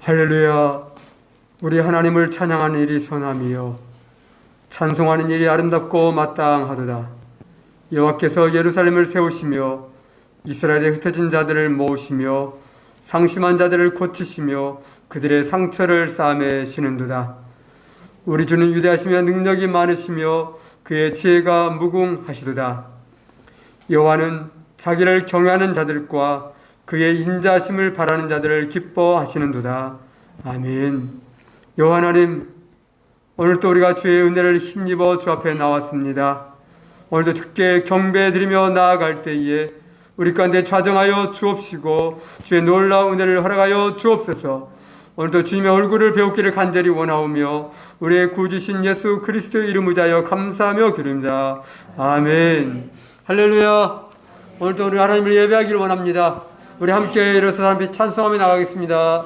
할렐루야. 우리 하나님을 찬양하는 일이 선함이요 찬송하는 일이 아름답고 마땅하도다. 여호와께서 예루살렘을 세우시며 이스라엘에 흩어진 자들을 모으시며 상심한 자들을 고치시며 그들의 상처를 싸매시는도다. 우리 주는 위대하시며 능력이 많으시며 그의 지혜가 무궁하시도다. 여호와는 자기를 경외하는 자들과 그의 인자심을 바라는 자들을 기뻐하시는도다. 아멘. 여호와 하나님, 오늘도 우리가 주의 은혜를 힘입어 주 앞에 나왔습니다. 오늘도 주께 경배드리며 나아갈 때에 우리 가운데 좌정하여 주옵시고 주의 놀라운 은혜를 허락하여 주옵소서. 오늘도 주님의 얼굴을 배우기를 간절히 원하오며 우리의 구주신 예수 그리스도의 이름을 위하여 감사하며 기도합니다. 아멘. 할렐루야. 오늘도 우리 하나님을 예배하기를 원합니다. 우리 함께 일어서서 함께 찬송하며 나가겠습니다.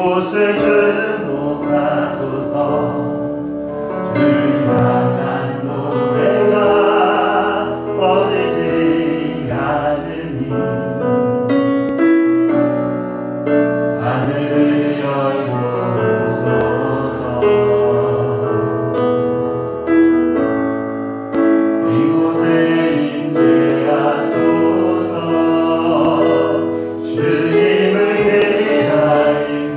이곳을 주목하소서. 주님만한 노래가 꺼지지 않으니 하늘을 열고 소서. 이곳에 임재하소서. 주님을 기다립니다.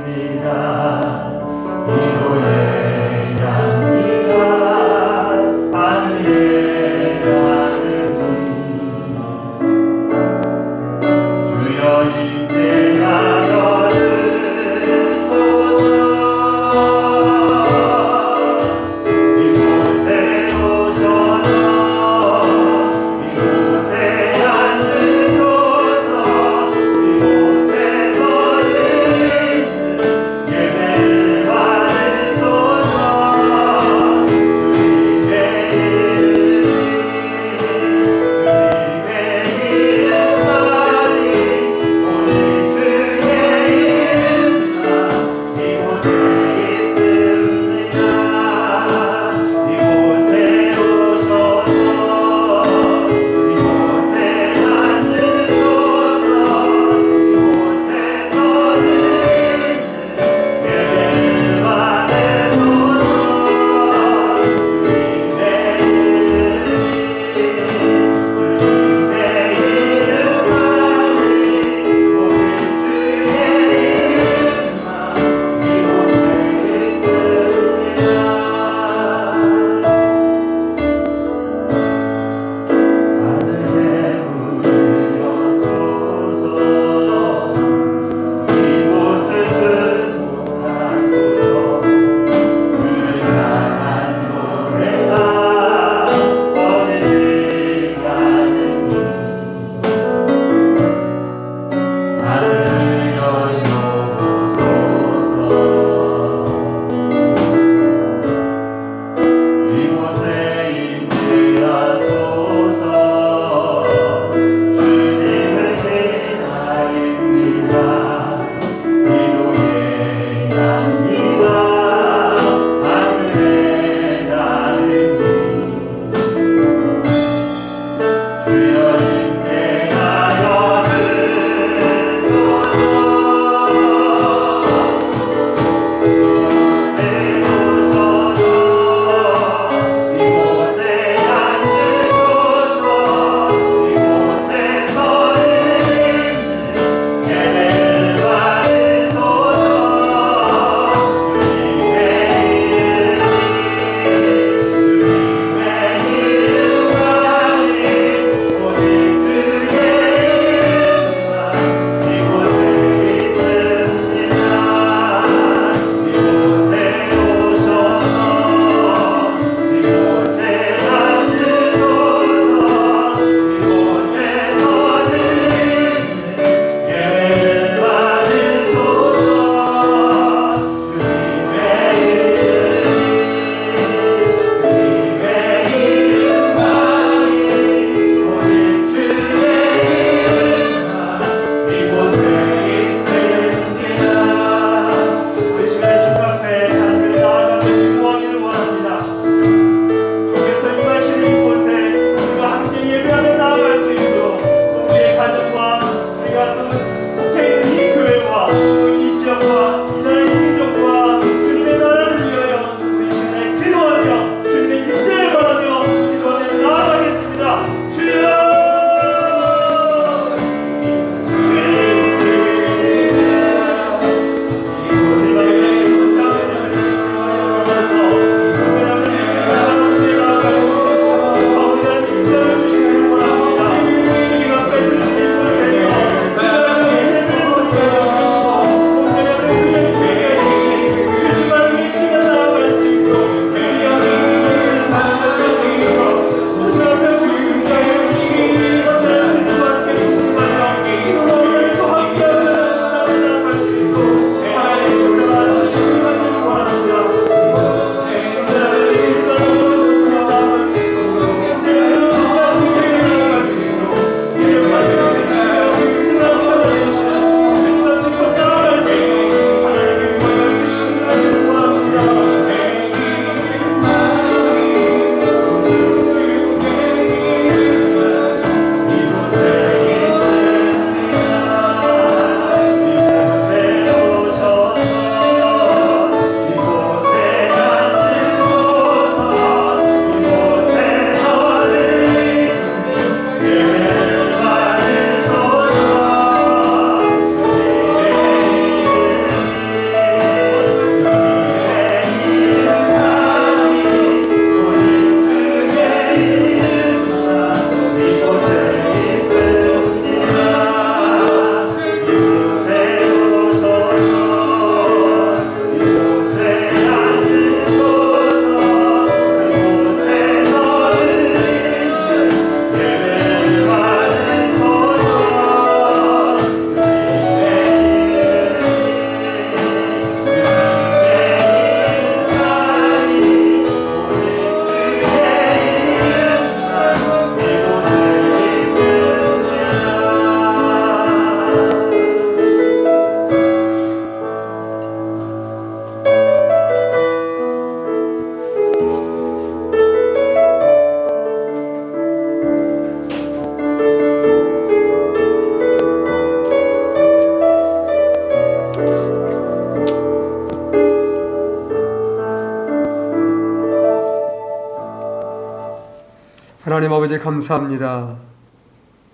하나님 아버지 감사합니다.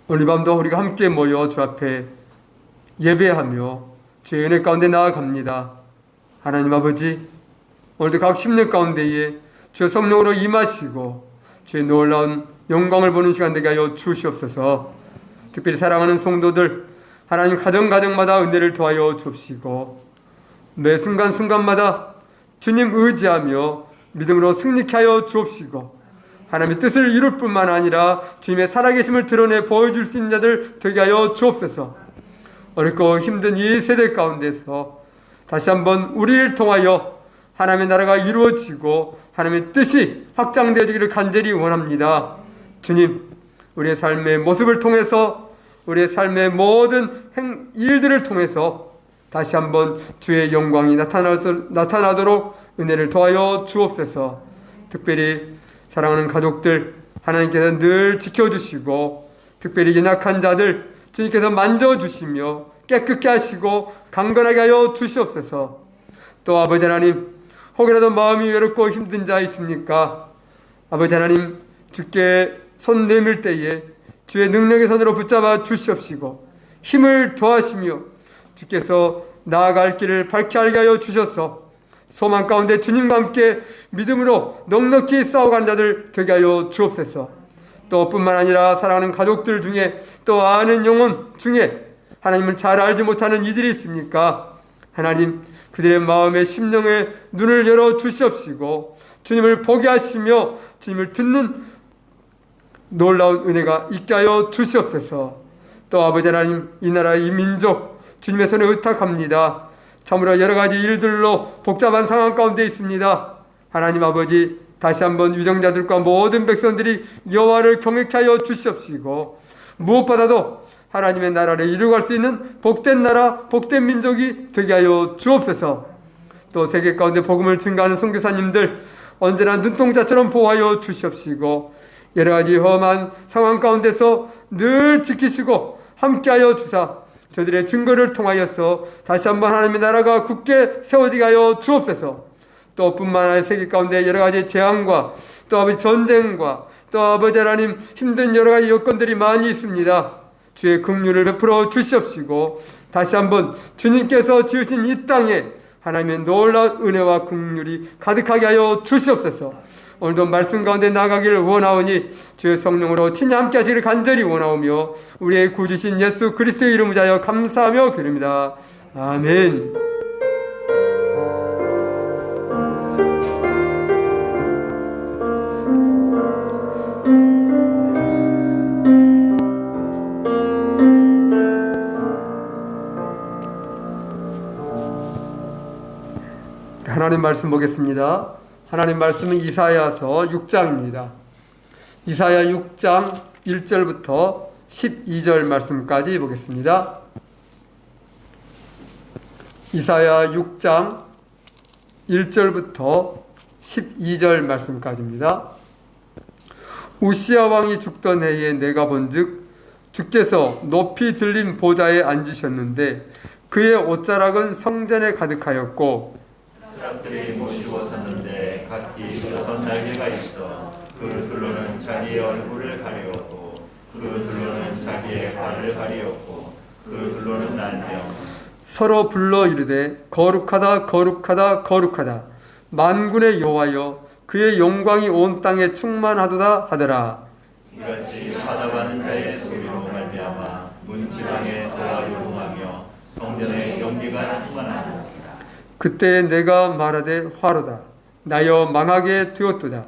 오늘 밤도 우리가 함께 모여 주 앞에 예배하며 주의 은혜 가운데 나아갑니다. 하나님 아버지, 오늘도 각 심령 가운데에 주의 성령으로 임하시고 주의 놀라운 영광을 보는 시간 되게 하여 주시옵소서. 특별히 사랑하는 성도들, 하나님 가정마다 은혜를 더하여 주옵시고 매 순간순간마다 주님 의지하며 믿음으로 승리케 하여 주옵시고 하나님의 뜻을 이룰 뿐만 아니라 주님의 살아계심을 드러내 보여줄 수 있는 자들 되게 하여 주옵소서. 어렵고 힘든 이 세대 가운데서 다시 한번 우리를 통하여 하나님의 나라가 이루어지고 하나님의 뜻이 확장되어지기를 간절히 원합니다. 주님, 우리의 삶의 모습을 통해서 우리의 삶의 모든 일들을 통해서 다시 한번 주의 영광이 나타나도록 은혜를 더하여 주옵소서. 특별히 사랑하는 가족들 하나님께서 늘 지켜주시고 특별히 연약한 자들 주님께서 만져주시며 깨끗게 하시고 강건하게 하여 주시옵소서. 또 아버지 하나님, 혹이라도 마음이 외롭고 힘든 자 있습니까? 아버지 하나님, 주께 손 내밀 때에 주의 능력의 손으로 붙잡아 주시옵시고 힘을 더하시며 주께서 나아갈 길을 밝게 알게 하여 주셔서 소망 가운데 주님과 함께 믿음으로 넉넉히 싸워가는 자들 되게 하여 주옵소서. 또 뿐만 아니라 사랑하는 가족들 중에 또 아는 영혼 중에 하나님을 잘 알지 못하는 이들이 있습니까? 하나님, 그들의 마음의 심령의 눈을 열어 주시옵시고 주님을 보게 하시며 주님을 듣는 놀라운 은혜가 있게 하여 주시옵소서. 또 아버지 하나님, 이 나라 이 민족 주님의 손에 의탁합니다. 참으로 여러 가지 일들로 복잡한 상황 가운데 있습니다. 하나님 아버지, 다시 한번 위정자들과 모든 백성들이 여호와를 경외케 하여 주시옵시고 무엇보다도 하나님의 나라를 이루어갈 수 있는 복된 나라, 복된 민족이 되게 하여 주옵소서. 또 세계 가운데 복음을 증거하는 선교사님들 언제나 눈동자처럼 보호하여 주시옵시고 여러 가지 험한 상황 가운데서 늘 지키시고 함께하여 주사 저들의 증거를 통하여서 다시 한번 하나님의 나라가 굳게 세워지게 하여 주옵소서. 또 뿐만 아니라 세계 가운데 여러 가지 재앙과 또 아버지 전쟁과 또 아버지 하나님 힘든 여러 가지 여건들이 많이 있습니다. 주의 긍휼을 베풀어 주시옵시고 다시 한번 주님께서 지으신 이 땅에 하나님의 놀라운 은혜와 긍휼이 가득하게 하여 주시옵소서. 오늘도 말씀 가운데 나가기를 원하오니 주의 성령으로 친히 함께 하시기를 간절히 원하오며 우리의 구주신 예수 그리스도의 이름을 하여 감사하며 기도합니다. 아멘. 하나님 말씀 보겠습니다. 하나님 말씀은 이사야서 6장입니다. 이사야 6장 1절부터 12절 말씀까지 보겠습니다. 이사야 6장 1절부터 12절 말씀까지입니다. 우시야 왕이 죽던 해에 내가 본즉 주께서 높이 들린 보좌에 앉으셨는데 그의 옷자락은 성전에 가득하였고 사람들이 모시고 섰는데 각기 여섯 날개가 있어 그 둘로는 자기의 얼굴을 가리었고 그 둘로는 자기의 발을 가리었고 그 둘로는 날며 서로 불러 이르되 거룩하다 거룩하다 거룩하다 만군의 여호와여 그의 영광이 온 땅에 충만하도다 하더라. 이같이 받아가는 자의 소리로 말미암아 문지방에 더하 요동하며 성전의 연기가 충만하다. 그때 내가 말하되 화로다 나여 망하게 되었도다.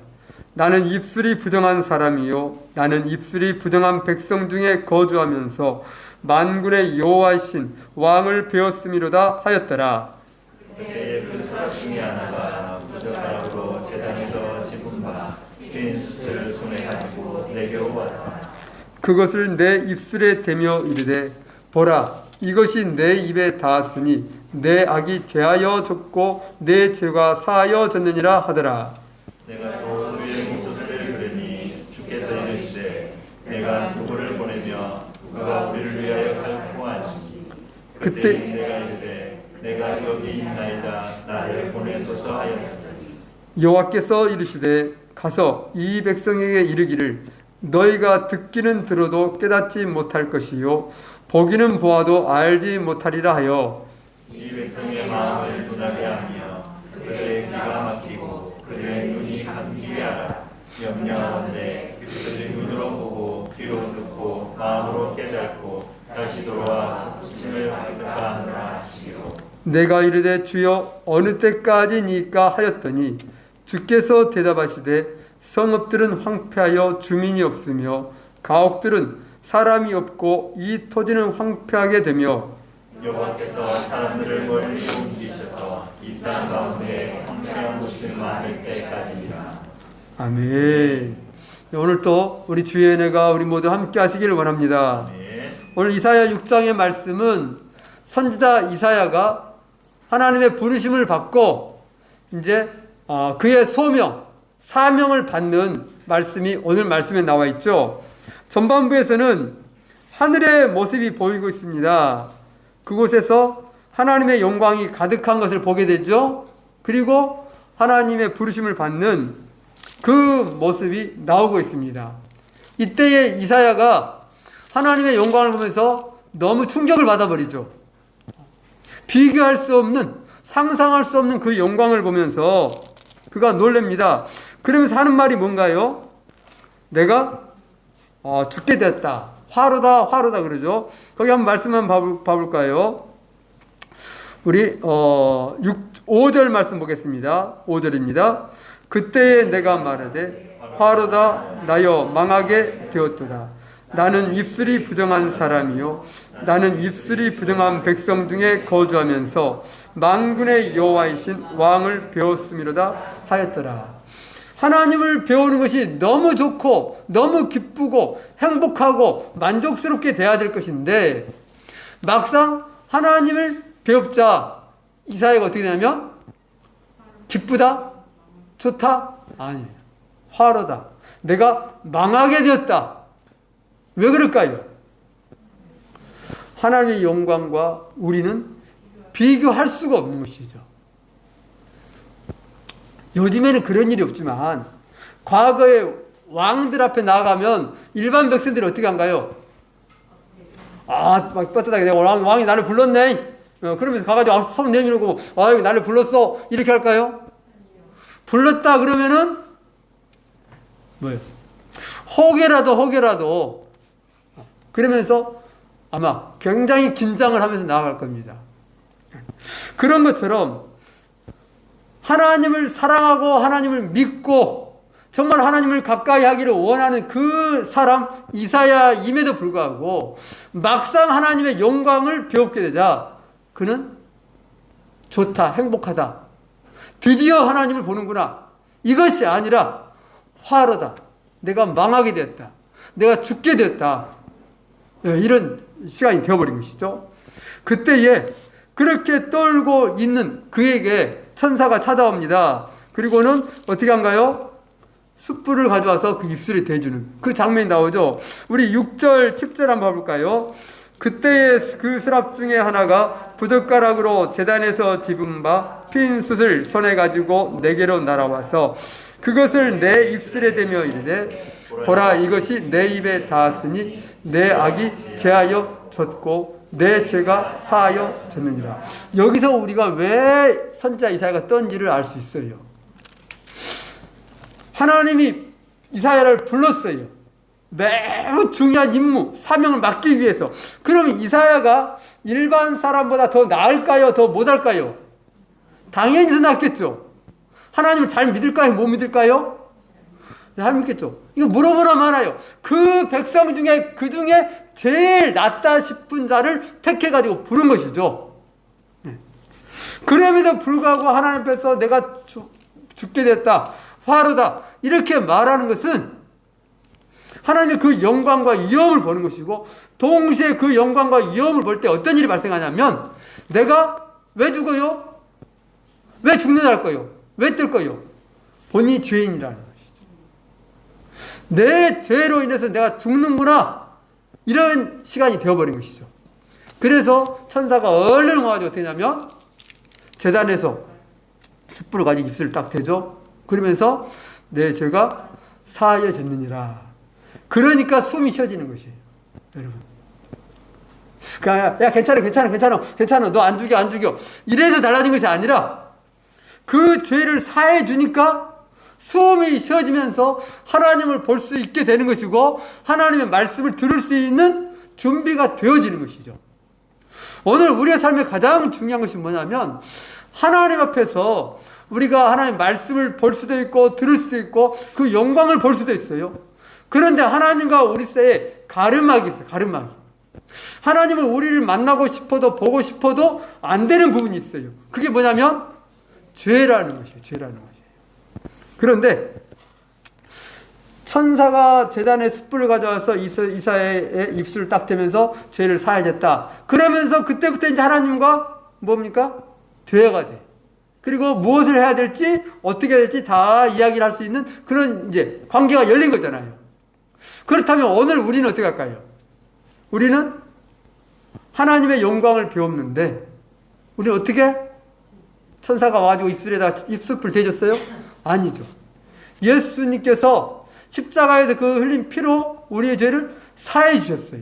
나는 입술이 부정한 사람이요 나는 입술이 부정한 백성 중에 거주하면서 만군의 여호와이신 왕을 배웠음이로다 하였더라. 그때에 그 사람 중에 하나가 부젓가락으로 제단에서 집은 바 흰 숯을 손에 가지고 내게로 왔다. 그것을 내 입술에 대며 이르되 보라 이것이 내 입에 닿았으니 내 악이 제하여 졌고 내 죄가 사하여 졌느니라 하더라. 내가 또 그의 목소리를 들으니 주께서 이르시되 내가 누구를 보내며 그가 우리를 위하여 갈고 하시니 그때 내가 이르되 내가 여기 있나이다 나를 보내소서 하였다. 여호와께서 이르시되 가서 이 백성에게 이르기를 너희가 듣기는 들어도 깨닫지 못할 것이요 보기는 보아도 알지 못하리라 하여 이 백성의 마음을 둔하게 하며 그들의 귀가 막히고 그들의 눈이 감기게 하라. 염려하건대 그들이 눈으로 보고 귀로 듣고 마음으로 깨닫고 다시 돌아와 고침을 받을까 하노라 하시기로. 내가 이르되 주여 어느 때까지니까 하였더니 주께서 대답하시되 성읍들은 황폐하여 주민이 없으며 가옥들은 사람이 없고 이 토지는 황폐하게 되며 여호와께서 사람들을 멀리 옮기셔서 이 땅 가운데 황폐한 곳이 많을 때까지니라. 아멘. 오늘 또 우리 주의 은혜가 우리 모두 함께 하시기를 원합니다. 오늘 이사야 6장의 말씀은 선지자 이사야가 하나님의 부르심을 받고 이제 그의 소명, 사명을 받는 말씀이 오늘 말씀에 나와 있죠. 전반부에서는 하늘의 모습이 보이고 있습니다. 그곳에서 하나님의 영광이 가득한 것을 보게 되죠. 그리고 하나님의 부르심을 받는 그 모습이 나오고 있습니다. 이때에 이사야가 하나님의 영광을 보면서 너무 충격을 받아버리죠. 비교할 수 없는, 상상할 수 없는 그 영광을 보면서 그가 놀랍니다. 그러면서 하는 말이 뭔가요? 내가 죽게 되었다. 화로다, 화로다 그러죠. 거기 한번 말씀 한번 봐볼까요? 우리 5절 말씀 보겠습니다. 5절입니다. 그때에 내가 말하되 화로다 나여 망하게 되었도다. 나는 입술이 부정한 사람이요 나는 입술이 부정한 백성 중에 거주하면서 만군의 여호와이신 왕을 배웠음이로다 하였더라. 하나님을 배우는 것이 너무 좋고 너무 기쁘고 행복하고 만족스럽게 돼야 될 것인데 막상 하나님을 배웁자 이사야가 어떻게 되냐면 기쁘다? 좋다? 아니에요. 화로다. 내가 망하게 되었다. 왜 그럴까요? 하나님의 영광과 우리는 비교할 수가 없는 것이죠. 요즘에는 그런 일이 없지만 과거에 왕들 앞에 나가면 일반 백성들이 어떻게 한가요? 막 떳떳하게 내가 왕이 나를 불렀네. 그러면서 가가지고 손 내밀고 여기 나를 불렀어. 이렇게 할까요? 불렀다 그러면은 뭐예요? 혹여라도 그러면서 아마 굉장히 긴장을 하면서 나아갈 겁니다. 그런 것처럼 하나님을 사랑하고 하나님을 믿고 정말 하나님을 가까이 하기를 원하는 그 사람 이사야임에도 불구하고 막상 하나님의 영광을 배우게 되자 그는 좋다, 행복하다. 드디어 하나님을 보는구나. 이것이 아니라 화로다. 내가 망하게 됐다. 내가 죽게 됐다. 이런 시간이 되어버린 것이죠. 그때에 그렇게 떨고 있는 그에게 천사가 찾아옵니다. 그리고는 어떻게 한가요? 숯불을 가져와서 그 입술에 대주는 그 장면이 나오죠. 우리 6절, 7절 한번 봐볼까요? 그때의 그 스랍 중에 하나가 부둣가락으로 제단에서 집은 바 핀 숯을 손에 가지고 내게로 날아와서 그것을 내 입술에 대며 이르되 보라 이것이 내 입에 닿았으니 내 악이 제하여 졌고 내 죄가 사하여 졌느니라. 여기서 우리가 왜 선지자 이사야가 떤지를 알 수 있어요. 하나님이 이사야를 불렀어요. 매우 중요한 임무, 사명을 맡기 위해서. 그럼 이사야가 일반 사람보다 더 나을까요? 더 못할까요? 당연히 더 낫겠죠. 하나님을 잘 믿을까요? 못 믿을까요? 잘 믿겠죠. 이거 물어보라 말아요. 그 백성 중에 그 중에 제일 낫다 싶은 자를 택해가지고 부른 것이죠. 그럼에도 불구하고 하나님 앞에서 내가 죽게 됐다. 화로다. 이렇게 말하는 것은 하나님의 그 영광과 위엄을 보는 것이고 동시에 그 영광과 위엄을 볼 때 어떤 일이 발생하냐면 내가 왜 죽어요? 왜 죽는다 할 거요? 왜 뜰 거요? 본인이 죄인이라는 것이죠. 내 죄로 인해서 내가 죽는구나. 이런 시간이 되어버린 것이죠. 그래서 천사가 얼른 와가지고 어떻게 하냐면 제단에서 숯불을 가지고 입술을 딱 대죠. 그러면서 내 죄가 사하여졌느니라. 그러니까 숨이 쉬어지는 것이에요. 여러분. 그러니까 야 괜찮아 너 안 죽여 이래서 달라진 것이 아니라 그 죄를 사해 주니까 숨이 쉬어지면서 하나님을 볼 수 있게 되는 것이고 하나님의 말씀을 들을 수 있는 준비가 되어지는 것이죠. 오늘 우리의 삶에 가장 중요한 것이 뭐냐면 하나님 앞에서 우리가 하나님의 말씀을 볼 수도 있고 들을 수도 있고 그 영광을 볼 수도 있어요. 그런데 하나님과 우리 사이에 가름막이 있어요. 가름막이. 하나님은 우리를 만나고 싶어도 보고 싶어도 안 되는 부분이 있어요. 그게 뭐냐면 죄라는 것이에요. 죄라는 것이에요. 그런데 천사가 제단에 숯불을 가져와서 이사야의 입술을 딱 대면서 죄를 사하겠다. 그러면서 그때부터 이제 하나님과 뭡니까? 대화가 돼. 그리고 무엇을 해야 될지 어떻게 해야 될지 다 이야기를 할 수 있는 그런 이제 관계가 열린 거잖아요. 그렇다면 오늘 우리는 어떻게 할까요? 우리는 하나님의 영광을 배웠는데 우리는 어떻게? 천사가 와가지고 입술에다가 입술불 대줬어요? 아니죠. 예수님께서 십자가에서 그 흘린 피로 우리의 죄를 사해 주셨어요.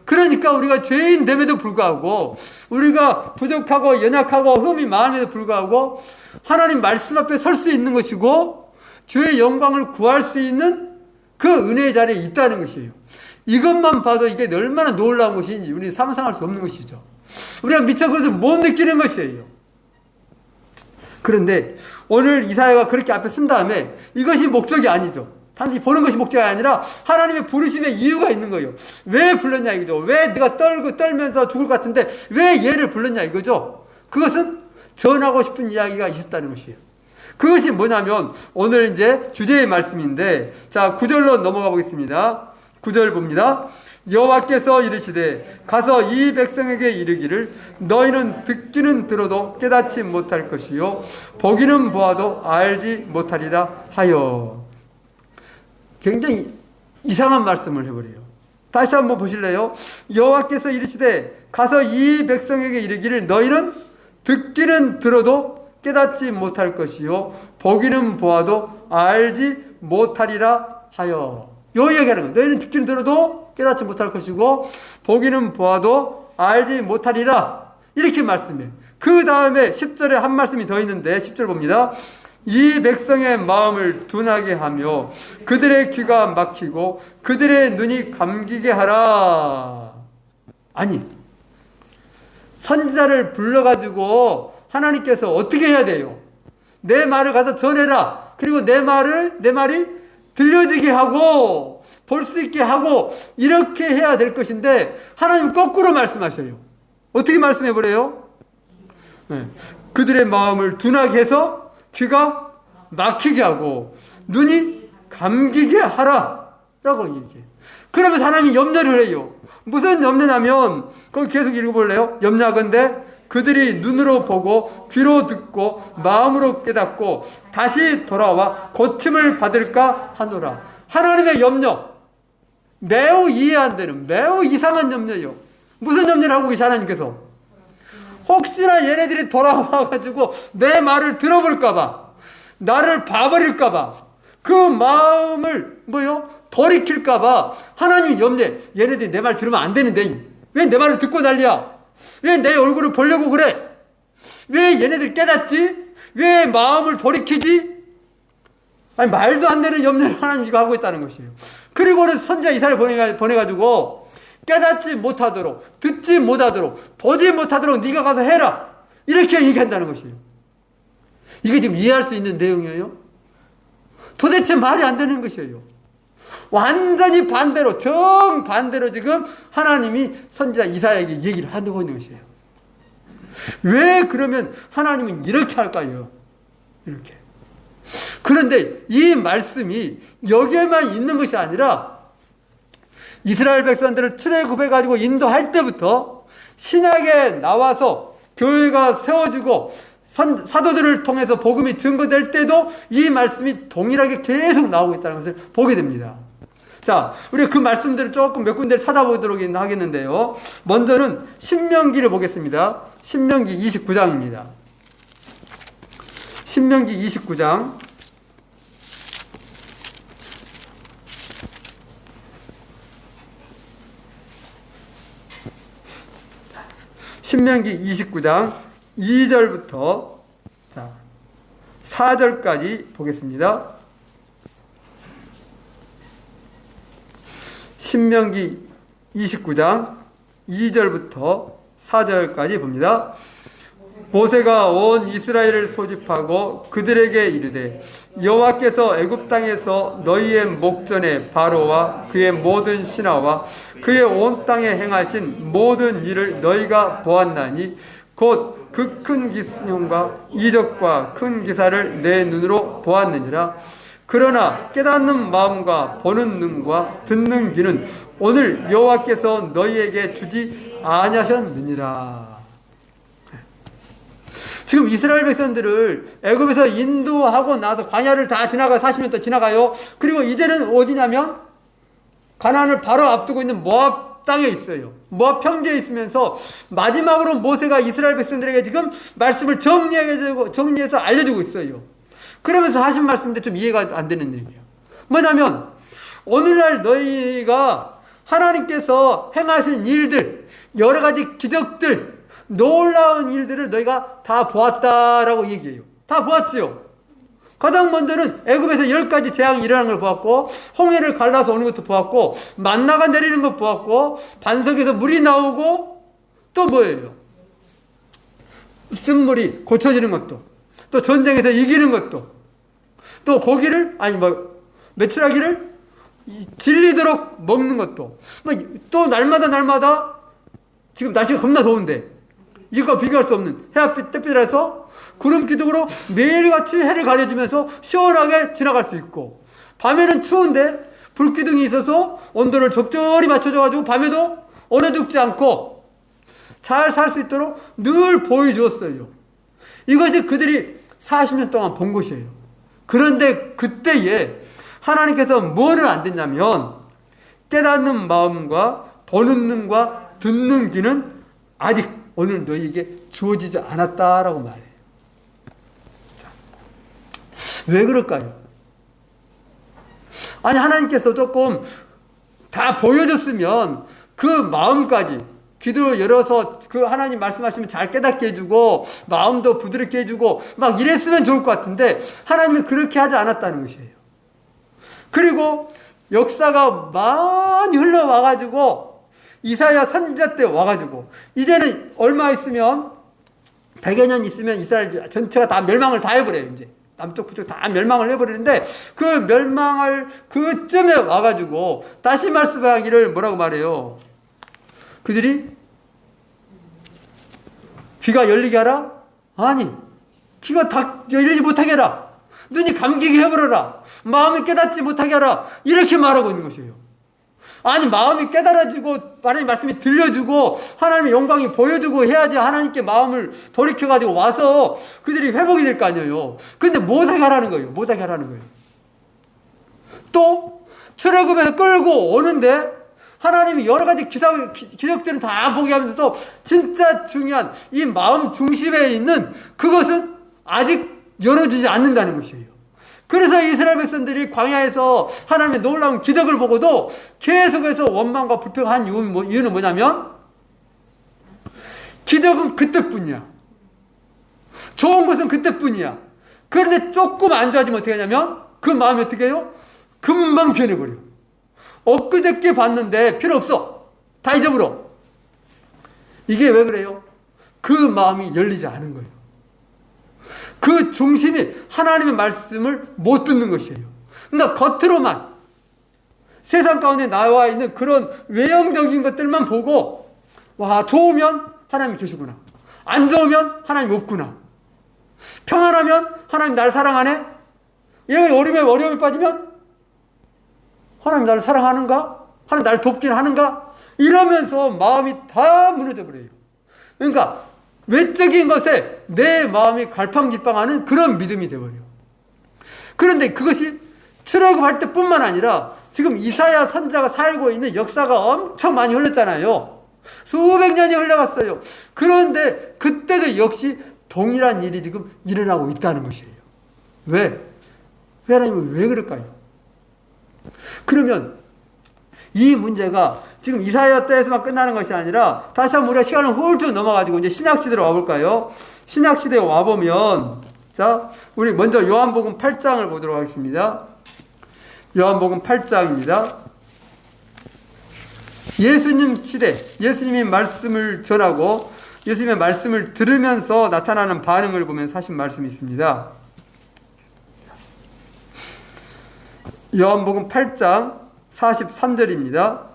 그러니까 우리가 죄인됨에도 불구하고 우리가 부족하고 연약하고 흠이 많음에도 불구하고 하나님 말씀 앞에 설 수 있는 것이고 주의 영광을 구할 수 있는 그 은혜의 자리에 있다는 것이에요. 이것만 봐도 이게 얼마나 놀라운 것인지 우리는 상상할 수 없는 것이죠. 우리가 미처 그것을 못 느끼는 것이에요. 그런데 오늘 이사야가 그렇게 앞에 쓴 다음에 이것이 목적이 아니죠. 단지 보는 것이 목적이 아니라 하나님의 부르심의 이유가 있는 거예요. 왜 불렀냐 이거죠. 왜 네가 떨면서 죽을 것 같은데 왜 얘를 불렀냐 이거죠. 그것은 전하고 싶은 이야기가 있었다는 것이에요. 그것이 뭐냐면 오늘 이제 주제의 말씀인데 자 9절로 넘어가 보겠습니다. 9절 봅니다. 여호와께서 이르시되 가서 이 백성에게 이르기를 너희는 듣기는 들어도 깨닫지 못할 것이요 보기는 보아도 알지 못하리라 하여. 굉장히 이상한 말씀을 해버려요. 다시 한번 보실래요? 여호와께서 이르시되 가서 이 백성에게 이르기를 너희는 듣기는 들어도 깨닫지 못할 것이요 보기는 보아도 알지 못하리라 하여. 요 얘기하는 거예요. 너희는 듣기는 들어도 깨닫지 못할 것이고 보기는 보아도 알지 못하리라. 이렇게 말씀해요. 그 다음에 10절에 한 말씀이 더 있는데 10절 봅니다. 이 백성의 마음을 둔하게 하며 그들의 귀가 막히고 그들의 눈이 감기게 하라. 아니 선지자를 불러가지고 하나님께서 어떻게 해야 돼요? 내 말을 가서 전해라. 그리고 내 말이 들려지게 하고 볼 수 있게 하고 이렇게 해야 될 것인데 하나님 거꾸로 말씀하셔요. 어떻게 말씀해버려요? 네. 그들의 마음을 둔하게 해서 귀가 막히게 하고 눈이 감기게 하라 라고 얘기해요. 그러면서 하나님이 염려를 해요. 무슨 염려냐면 거기 계속 읽어볼래요? 염려하건대 그들이 눈으로 보고 귀로 듣고 마음으로 깨닫고 다시 돌아와 고침을 받을까 하노라. 하나님의 염려 매우 이해 안 되는 매우 이상한 염려예요. 무슨 염려를 하고 계시 하나님께서? 혹시나 얘네들이 돌아와가지고 내 말을 들어볼까봐 나를 봐버릴까봐 그 마음을 돌이킬까봐 하나님이 염려해. 얘네들이 내 말 들으면 안 되는데 왜 내 말을 듣고 난리야? 왜 내 얼굴을 보려고 그래? 왜 얘네들이 깨닫지? 왜 마음을 돌이키지? 아니 말도 안 되는 염려를 하나님이 하고 있다는 것이에요. 그리고는 선지자 이사야를 보내가지고 깨닫지 못하도록 듣지 못하도록 보지 못하도록 네가 가서 해라 이렇게 얘기한다는 것이에요. 이게 지금 이해할 수 있는 내용이에요? 도대체 말이 안 되는 것이에요. 완전히 반대로 정반대로 지금 하나님이 선지자 이사야에게 얘기를 하고 있는 것이에요. 왜 그러면 하나님은 이렇게 할까요? 이렇게. 그런데 이 말씀이 여기에만 있는 것이 아니라 이스라엘 백성들을 출애굽해가지고 인도할 때부터 신약에 나와서 교회가 세워지고 사도들을 통해서 복음이 증거될 때도 이 말씀이 동일하게 계속 나오고 있다는 것을 보게 됩니다. 자, 우리가 그 말씀들을 조금 몇 군데를 찾아보도록 하겠는데요. 먼저는 신명기를 보겠습니다. 신명기 29장입니다. 신명기 29장 신명기 29장 2절부터 4절까지 보겠습니다. 신명기 29장 2절부터 4절까지 봅니다. 모세가 온 이스라엘을 소집하고 그들에게 이르되 여호와께서 애굽 땅에서 너희의 목전에 바로와 그의 모든 신하와 그의 온 땅에 행하신 모든 일을 너희가 보았나니 곧 그 큰 기능과 이적과 큰 기사를 내 눈으로 보았느니라. 그러나 깨닫는 마음과 보는 눈과 듣는 귀는 오늘 여호와께서 너희에게 주지 아니하셨느니라. 지금 이스라엘 백성들을 애굽에서 인도하고 나서 광야를 다 지나가 40년 더 지나가요. 그리고 이제는 어디냐면 가나안을 바로 앞두고 있는 모압 땅에 있어요. 모압 평지에 있으면서 마지막으로 모세가 이스라엘 백성들에게 지금 말씀을 정리해서 알려주고 있어요. 그러면서 하신 말씀인데 좀 이해가 안 되는 얘기예요. 뭐냐면 오늘날 너희가 하나님께서 행하신 일들, 여러 가지 기적들, 놀라운 일들을 너희가 다 보았다라고 얘기해요. 다 보았지요. 가장 먼저는 애굽에서 10가지 재앙이 일어나는 걸 보았고, 홍해를 갈라서 오는 것도 보았고, 만나가 내리는 것 보았고, 반석에서 물이 나오고, 또 뭐예요? 쓴물이 고쳐지는 것도, 또 전쟁에서 이기는 것도, 또 고기를 메추라기를 질리도록 먹는 것도, 또 날마다 지금 날씨가 겁나 더운데 이거 비교할 수 없는 해앗빛 햇빛이라서 구름 기둥으로 매일같이 해를 가려주면서 시원하게 지나갈 수 있고, 밤에는 추운데 불기둥이 있어서 온도를 적절히 맞춰줘가지고 밤에도 얼어 죽지 않고 잘 살 수 있도록 늘 보여주었어요. 이것이 그들이 40년 동안 본 것이에요. 그런데 그때에 하나님께서 뭐를 안 됐냐면 깨닫는 마음과 보는 눈과 듣는 귀는 아직 오늘 너희에게 주어지지 않았다라고 말해요. 왜 그럴까요? 아니, 하나님께서 조금 다 보여줬으면 그 마음까지 귀도 열어서 그 하나님 말씀하시면 잘 깨닫게 해주고 마음도 부드럽게 해주고 막 이랬으면 좋을 것 같은데 하나님은 그렇게 하지 않았다는 것이에요. 그리고 역사가 많이 흘러와가지고 이사야 선지자 때 와가지고 이제는 얼마 있으면 100여 년 있으면 이스라엘 전체가 다 멸망을 다 해버려요. 이제 남쪽 북쪽 다 멸망을 해버리는데 그 멸망을 그쯤에 와가지고 다시 말씀하기를 뭐라고 말해요? 그들이 귀가 열리게 하라? 아니, 귀가 다 열리지 못하게 하라. 눈이 감기게 해버려라. 마음이 깨닫지 못하게 하라. 이렇게 말하고 있는 것이에요. 아니, 마음이 깨달아지고 하나님 말씀이 들려주고 하나님의 영광이 보여주고 해야지 하나님께 마음을 돌이켜가지고 와서 그들이 회복이 될 거 아니에요. 그런데 못하게 하라는 거예요. 못하게 하라는 거예요. 또 출애굽에서 끌고 오는데 하나님이 여러 가지 기적들은 다 보게 하면서도 진짜 중요한 이 마음 중심에 있는 그것은 아직 열어주지 않는다는 것이에요. 그래서 이스라엘 백성들이 광야에서 하나님의 놀라운 기적을 보고도 계속해서 원망과 불평한 이유는 뭐냐면 기적은 그때뿐이야. 좋은 것은 그때뿐이야. 그런데 조금 안 좋아지면 어떻게 하냐면 그 마음이 어떻게 해요? 금방 변해버려. 엊그저께 봤는데 필요 없어. 다 잊어버려. 이게 왜 그래요? 그 마음이 열리지 않은 거예요. 그 중심이 하나님의 말씀을 못 듣는 것이에요. 그러니까 겉으로만 세상 가운데 나와 있는 그런 외형적인 것들만 보고 와, 좋으면 하나님 계시구나. 안 좋으면 하나님 없구나. 평안하면 하나님 나를 사랑하네. 이런 어려움에 빠지면 하나님 나를 사랑하는가? 하나님 나를 돕긴 하는가? 이러면서 마음이 다 무너져 버려요. 그러니까 외적인 것에 내 마음이 갈팡질팡하는 그런 믿음이 되어버려요. 그런데 그것이 출애굽할 때뿐만 아니라 지금 이사야 선지자가 살고 있는 역사가 엄청 많이 흘렀잖아요. 수백 년이 흘러갔어요. 그런데 그때도 역시 동일한 일이 지금 일어나고 있다는 것이에요. 왜? 하나님은 왜 그럴까요? 그러면 이 문제가 지금 이사야 때에서만 끝나는 것이 아니라 다시 한번 우리가 시간을 훌쩍 넘어가지고 이제 신약시대로 와볼까요? 신약시대에 와보면 자, 우리 먼저 요한복음 8장을 보도록 하겠습니다. 요한복음 8장입니다. 예수님 시대, 예수님이 말씀을 전하고 예수님의 말씀을 들으면서 나타나는 반응을 보면서 하신 말씀이 있습니다. 요한복음 8장 43절입니다.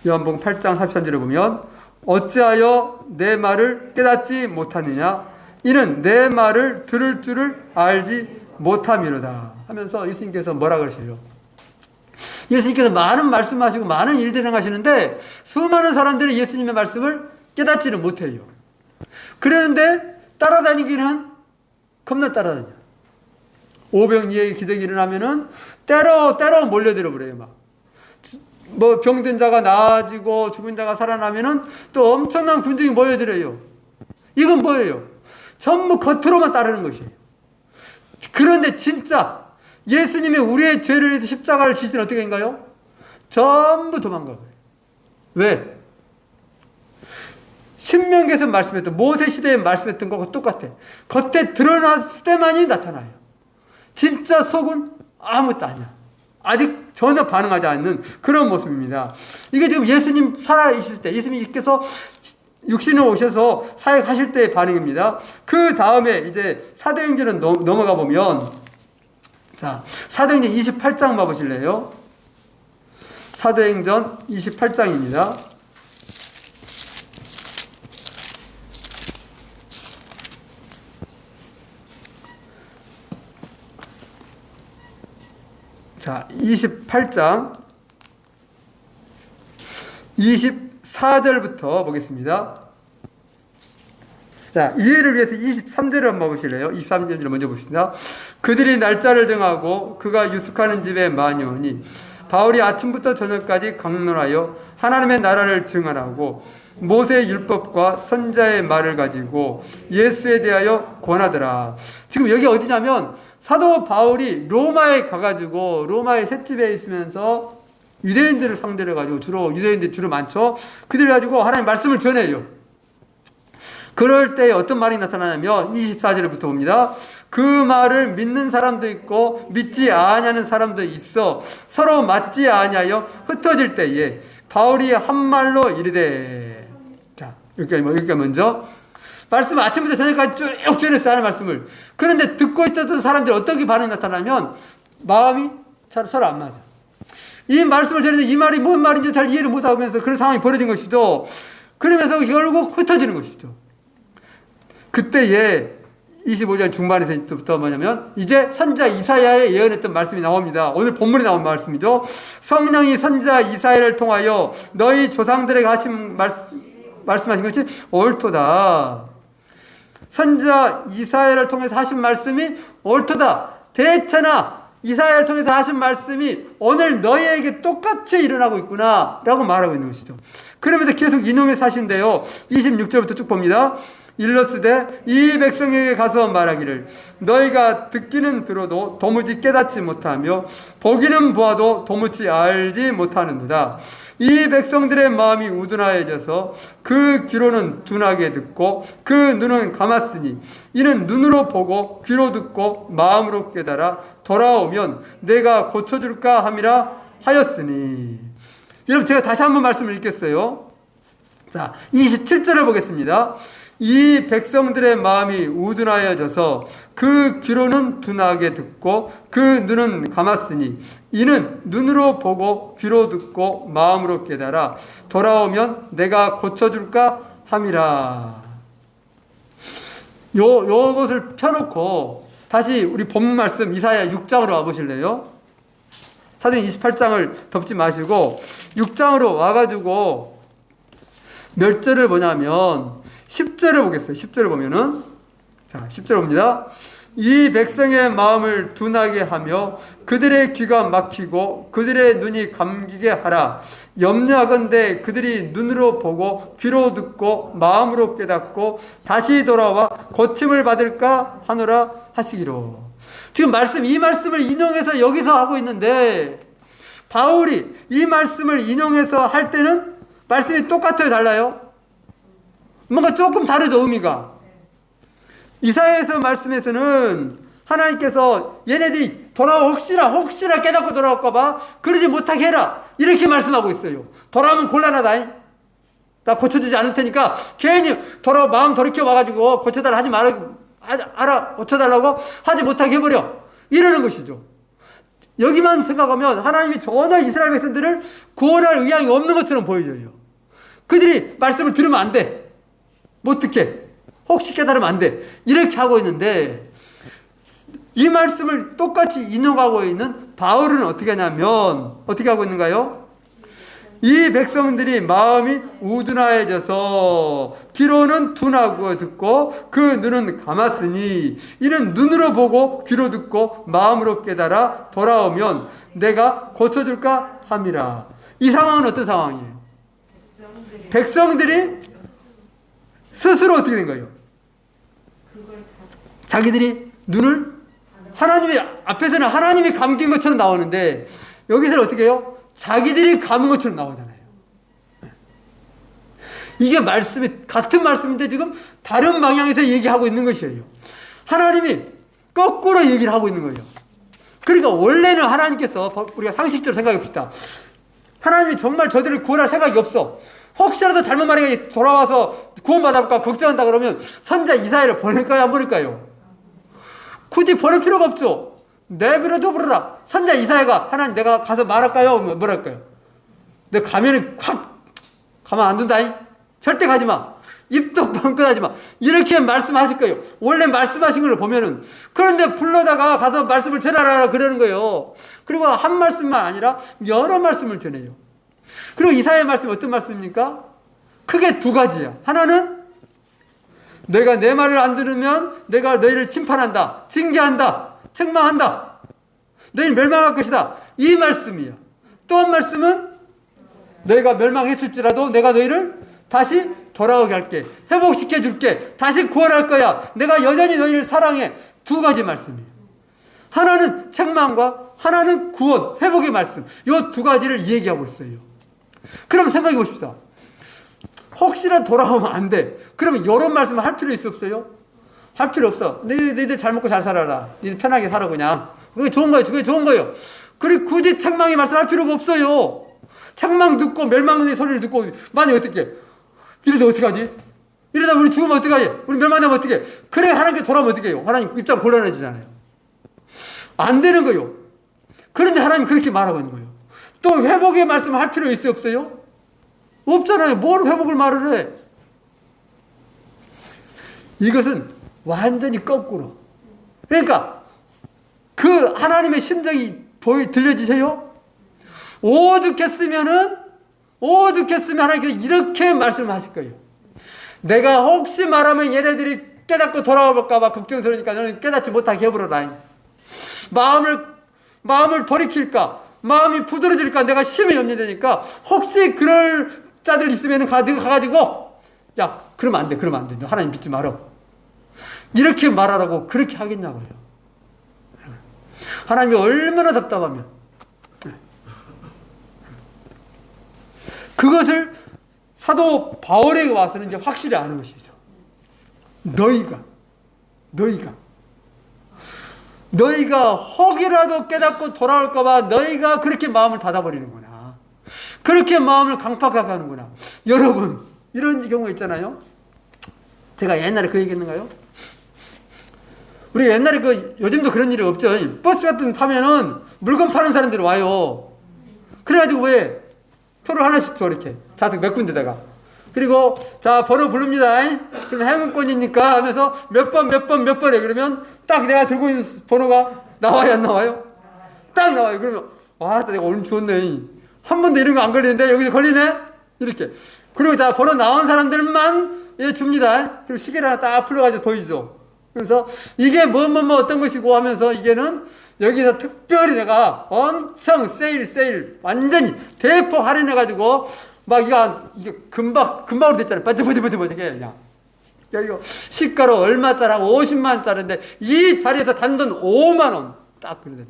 요한복음 8장 43절에 보면 어찌하여 내 말을 깨닫지 못하느냐 이는 내 말을 들을 줄을 알지 못함이로다 하면서 예수님께서 뭐라 그러세요? 예수님께서 많은 말씀하시고 많은 일들을 행하시는데 수많은 사람들이 예수님의 말씀을 깨닫지를 못해요. 그러는데 따라다니기는 겁나 따라다녀. 오병이어의 기적이 일어나면은 때로 몰려들어 버려요. 막 뭐 병든 자가 나아지고 죽은 자가 살아나면은 또 엄청난 군중이 모여들어요. 이건 뭐예요? 전부 겉으로만 따르는 것이에요. 그런데 진짜 예수님이 우리의 죄를 위해서 십자가를 지신 어떻게 인가요? 전부 도망가요. 왜? 신명기에서 말씀했던 모세 시대에 말씀했던 것과 똑같아. 겉에 드러났을 때만이 나타나요. 진짜 속은 아무것도 아니야. 아직 전혀 반응하지 않는 그런 모습입니다. 이게 지금 예수님 살아계실 때, 예수님께서 육신으로 오셔서 사역하실 때의 반응입니다. 그 다음에 이제 사도행전은 넘어가 보면, 자, 사도행전 28장 봐보실래요? 사도행전 28장입니다. 자, 28장 24절부터 보겠습니다. 자, 이해를 위해서 23절을 한번 보실래요? 23절을 먼저 봅시다. 그들이 날짜를 정하고 그가 유숙하는 집에 많이 오니 바울이 아침부터 저녁까지 강론하여 하나님의 나라를 증언하고 모세의 율법과 선자의 말을 가지고 예수에 대하여 권하더라. 지금 여기 어디냐면 사도 바울이 로마에 가가지고 로마의 셋집에 있으면서 유대인들을 상대로 해가지고 주로 유대인들이 주로 많죠. 그들 가지고 하나님 말씀을 전해요. 그럴 때 어떤 말이 나타나냐면 24절부터 봅니다. 그 말을 믿는 사람도 있고 믿지 아니하는 사람도 있어 서로 맞지 아니하여 흩어질 때에 바울이 한 말로 이르되, 자 여기까지 먼저 말씀을 아침부터 저녁까지 쭉 전했어요. 하는 말씀을. 그런데 듣고 있었던 사람들이 어떻게 반응이 나타나면 마음이 잘 서로 안 맞아. 이 말씀을 전했는데 이 말이 뭔 말인지 잘 이해를 못하면서 그런 상황이 벌어진 것이죠. 그러면서 결국 흩어지는 것이죠. 그때에 25절 중반에서부터 뭐냐면 이제 선자 이사야의 예언했던 말씀이 나옵니다. 오늘 본문에 나온 말씀이죠. 성령이 선자 이사야를 통하여 너희 조상들에게 하신 말씀하신 것이 옳도다. 선자 이사야를 통해서 하신 말씀이 옳도다. 대체나 이사야를 통해서 하신 말씀이 오늘 너희에게 똑같이 일어나고 있구나 라고 말하고 있는 것이죠. 그러면서 계속 인용해서 하신대요. 26절부터 쭉 봅니다. 일러스되 이 백성에게 가서 말하기를 너희가 듣기는 들어도 도무지 깨닫지 못하며 보기는 보아도 도무지 알지 못하는도다. 이 백성들의 마음이 우둔하여져서 그 귀로는 둔하게 듣고 그 눈은 감았으니 이는 눈으로 보고 귀로 듣고 마음으로 깨달아 돌아오면 내가 고쳐줄까 함이라 하였으니. 여러분 제가 다시 한번 말씀을 읽겠어요. 자, 27절을 보겠습니다. 이 백성들의 마음이 우둔하여져서 그 귀로는 둔하게 듣고 그 눈은 감았으니 이는 눈으로 보고 귀로 듣고 마음으로 깨달아 돌아오면 내가 고쳐줄까 함이라. 요것을 펴놓고 다시 우리 본문 말씀 이사야 6장으로 와보실래요? 사도행 28장을 덮지 마시고 6장으로 와가지고 몇 절을 보냐면 10절을 보겠어요. 10절을 보면은, 자, 10절 봅니다. 이 백성의 마음을 둔하게 하며 그들의 귀가 막히고 그들의 눈이 감기게 하라. 염려하건대 그들이 눈으로 보고 귀로 듣고 마음으로 깨닫고 다시 돌아와 고침을 받을까 하노라 하시기로. 지금 이 말씀을 인용해서 여기서 하고 있는데 바울이 이 말씀을 인용해서 할 때는 말씀이 똑같아요, 달라요? 뭔가 조금 다르죠, 의미가. 이사야에서 말씀에서는 하나님께서 얘네들이 혹시나 깨닫고 돌아올까봐 그러지 못하게 해라, 이렇게 말씀하고 있어요. 돌아오면 곤란하다. 나 고쳐지지 않을 테니까 괜히 마음 돌이켜 와가지고 고쳐달라 하지 알아, 고쳐달라고 하지 못하게 해버려, 이러는 것이죠. 여기만 생각하면 하나님이 전혀 이스라엘 백성들을 구원할 의향이 없는 것처럼 보여져요. 그들이 말씀을 들으면 안 돼, 못 듣게, 혹시 깨달으면 안 돼, 이렇게 하고 있는데, 이 말씀을 똑같이 인용하고 있는 바울은 어떻게 하냐면 어떻게 하고 있는가요? 이 백성들이 마음이 우둔하여져서 귀로는 둔하고 듣고 그 눈은 감았으니 이는 눈으로 보고 귀로 듣고 마음으로 깨달아 돌아오면 내가 고쳐줄까 함이라. 이 상황은 어떤 상황이에요? 백성들이 스스로 어떻게 된 거예요? 자기들이 눈을, 하나님이 앞에서는 하나님이 감긴 것처럼 나오는데 여기서는 어떻게 해요? 자기들이 감은 것처럼 나오잖아요. 이게 말씀이 같은 말씀인데 지금 다른 방향에서 얘기하고 있는 것이에요. 하나님이 거꾸로 얘기를 하고 있는 거예요. 그러니까 원래는 하나님께서, 우리가 상식적으로 생각해 봅시다. 하나님이 정말 저들을 구원할 생각이 없어. 혹시라도 잘못 말해 돌아와서 구원받아볼까 걱정한다 그러면 선지자 이사야를 보낼까요, 안 보낼까요? 굳이 보낼 필요가 없죠. 내버려둬 버려라. 선지자 이사야가 하나님 내가 가서 말할까요? 뭐랄까요? 내가 가면은 확 가만 안 둔다. 절대 가지 마. 입도 뻥끗하지 마. 이렇게 말씀하실 거예요. 원래 말씀하신 걸 보면은. 그런데 불러다가 가서 말씀을 전하라 그러는 거예요. 그리고 한 말씀만 아니라 여러 말씀을 전해요. 그리고 이사야의 말씀이 어떤 말씀입니까? 크게 두 가지야. 하나는 내가 내 말을 안 들으면 내가 너희를 심판한다, 징계한다, 책망한다, 너희는 멸망할 것이다, 이 말씀이야. 또 한 말씀은 너희가 멸망했을지라도 내가 너희를 다시 돌아오게 할게, 회복시켜 줄게, 다시 구원할 거야, 내가 여전히 너희를 사랑해. 두 가지 말씀이에요. 하나는 책망과 하나는 구원, 회복의 말씀. 이 두 가지를 얘기하고 있어요. 그럼 생각해 보십시다. 혹시라도 돌아오면 안 돼. 그러면 이런 말씀을 할 필요 있어, 없어요? 할 필요 없어. 너희들 잘 먹고 잘 살아라. 너희들 편하게 살아 그냥. 그게 좋은 거예요. 그게 좋은 거예요. 그리고 굳이 책망의 말씀할 필요가 없어요. 책망 듣고 멸망의 소리를 듣고 만약에 어떻게? 이러다 어떻게 하지? 이러다 우리 죽으면 어떻게 하지? 우리 멸망하면 어떻게 해? 그래 하나님께 돌아오면 어떻게 해요? 하나님 입장 곤란해지잖아요. 안 되는 거예요. 그런데 하나님 그렇게 말하고 있는 거예요. 또 회복의 말씀을 할 필요 있어요, 없어요? 없잖아요. 뭘 회복을 말을 해? 이것은 완전히 거꾸로. 그러니까 그 하나님의 심정이 들려지세요? 오죽했으면 하나님께서 이렇게 말씀하실 거예요. 내가 혹시 말하면 얘네들이 깨닫고 돌아올까 봐 걱정스러우니까 너는 깨닫지 못하게 해버려라. 마음을 돌이킬까, 마음이 부드러질까 내가 심히 염려되니까 혹시 그럴 자들 있으면 가가지고 야, 그러면 안 돼. 너 하나님 믿지 말어. 이렇게 말하라고 그렇게 하겠냐고요. 하나님이 얼마나 답답하면 그것을 사도 바울에게 와서는 이제 확실히 아는 것이죠. 너희가 혹이라도 깨닫고 돌아올까봐 너희가 그렇게 마음을 닫아버리는구나. 그렇게 마음을 강팍하게 하는구나. 여러분, 이런 경우가 있잖아요. 제가 옛날에 그 얘기했는가요? 우리 옛날에 요즘도 그런 일이 없죠. 버스 같은 데 타면은 물건 파는 사람들이 와요. 그래가지고 왜? 표를 하나씩 줘, 이렇게. 좌석 몇 군데다가. 그리고, 자, 번호 부릅니다. 그럼 행운권이니까 하면서 몇 번에 그러면 딱 내가 들고 있는 번호가 나와요, 안 나와요? 딱 나와요. 그러면, 와, 내가 오늘 좋네. 한 번도 이런 거 안 걸리는데 여기서 걸리네? 이렇게. 그리고 자, 번호 나온 사람들만 줍니다. 그리고 시계를 하나 딱 풀어가지고 보이죠. 그래서 이게 뭐 어떤 것이고 하면서 이게는 여기서 특별히 내가 엄청 세일 완전히 대폭 할인해가지고 막 이게 금방으로 됐잖아요. 반짝반짝반짝 그냥. 이거 시가로 얼마짜리하고 50만 원짜리인데 이 자리에서 단돈 5만 원 딱 그러더니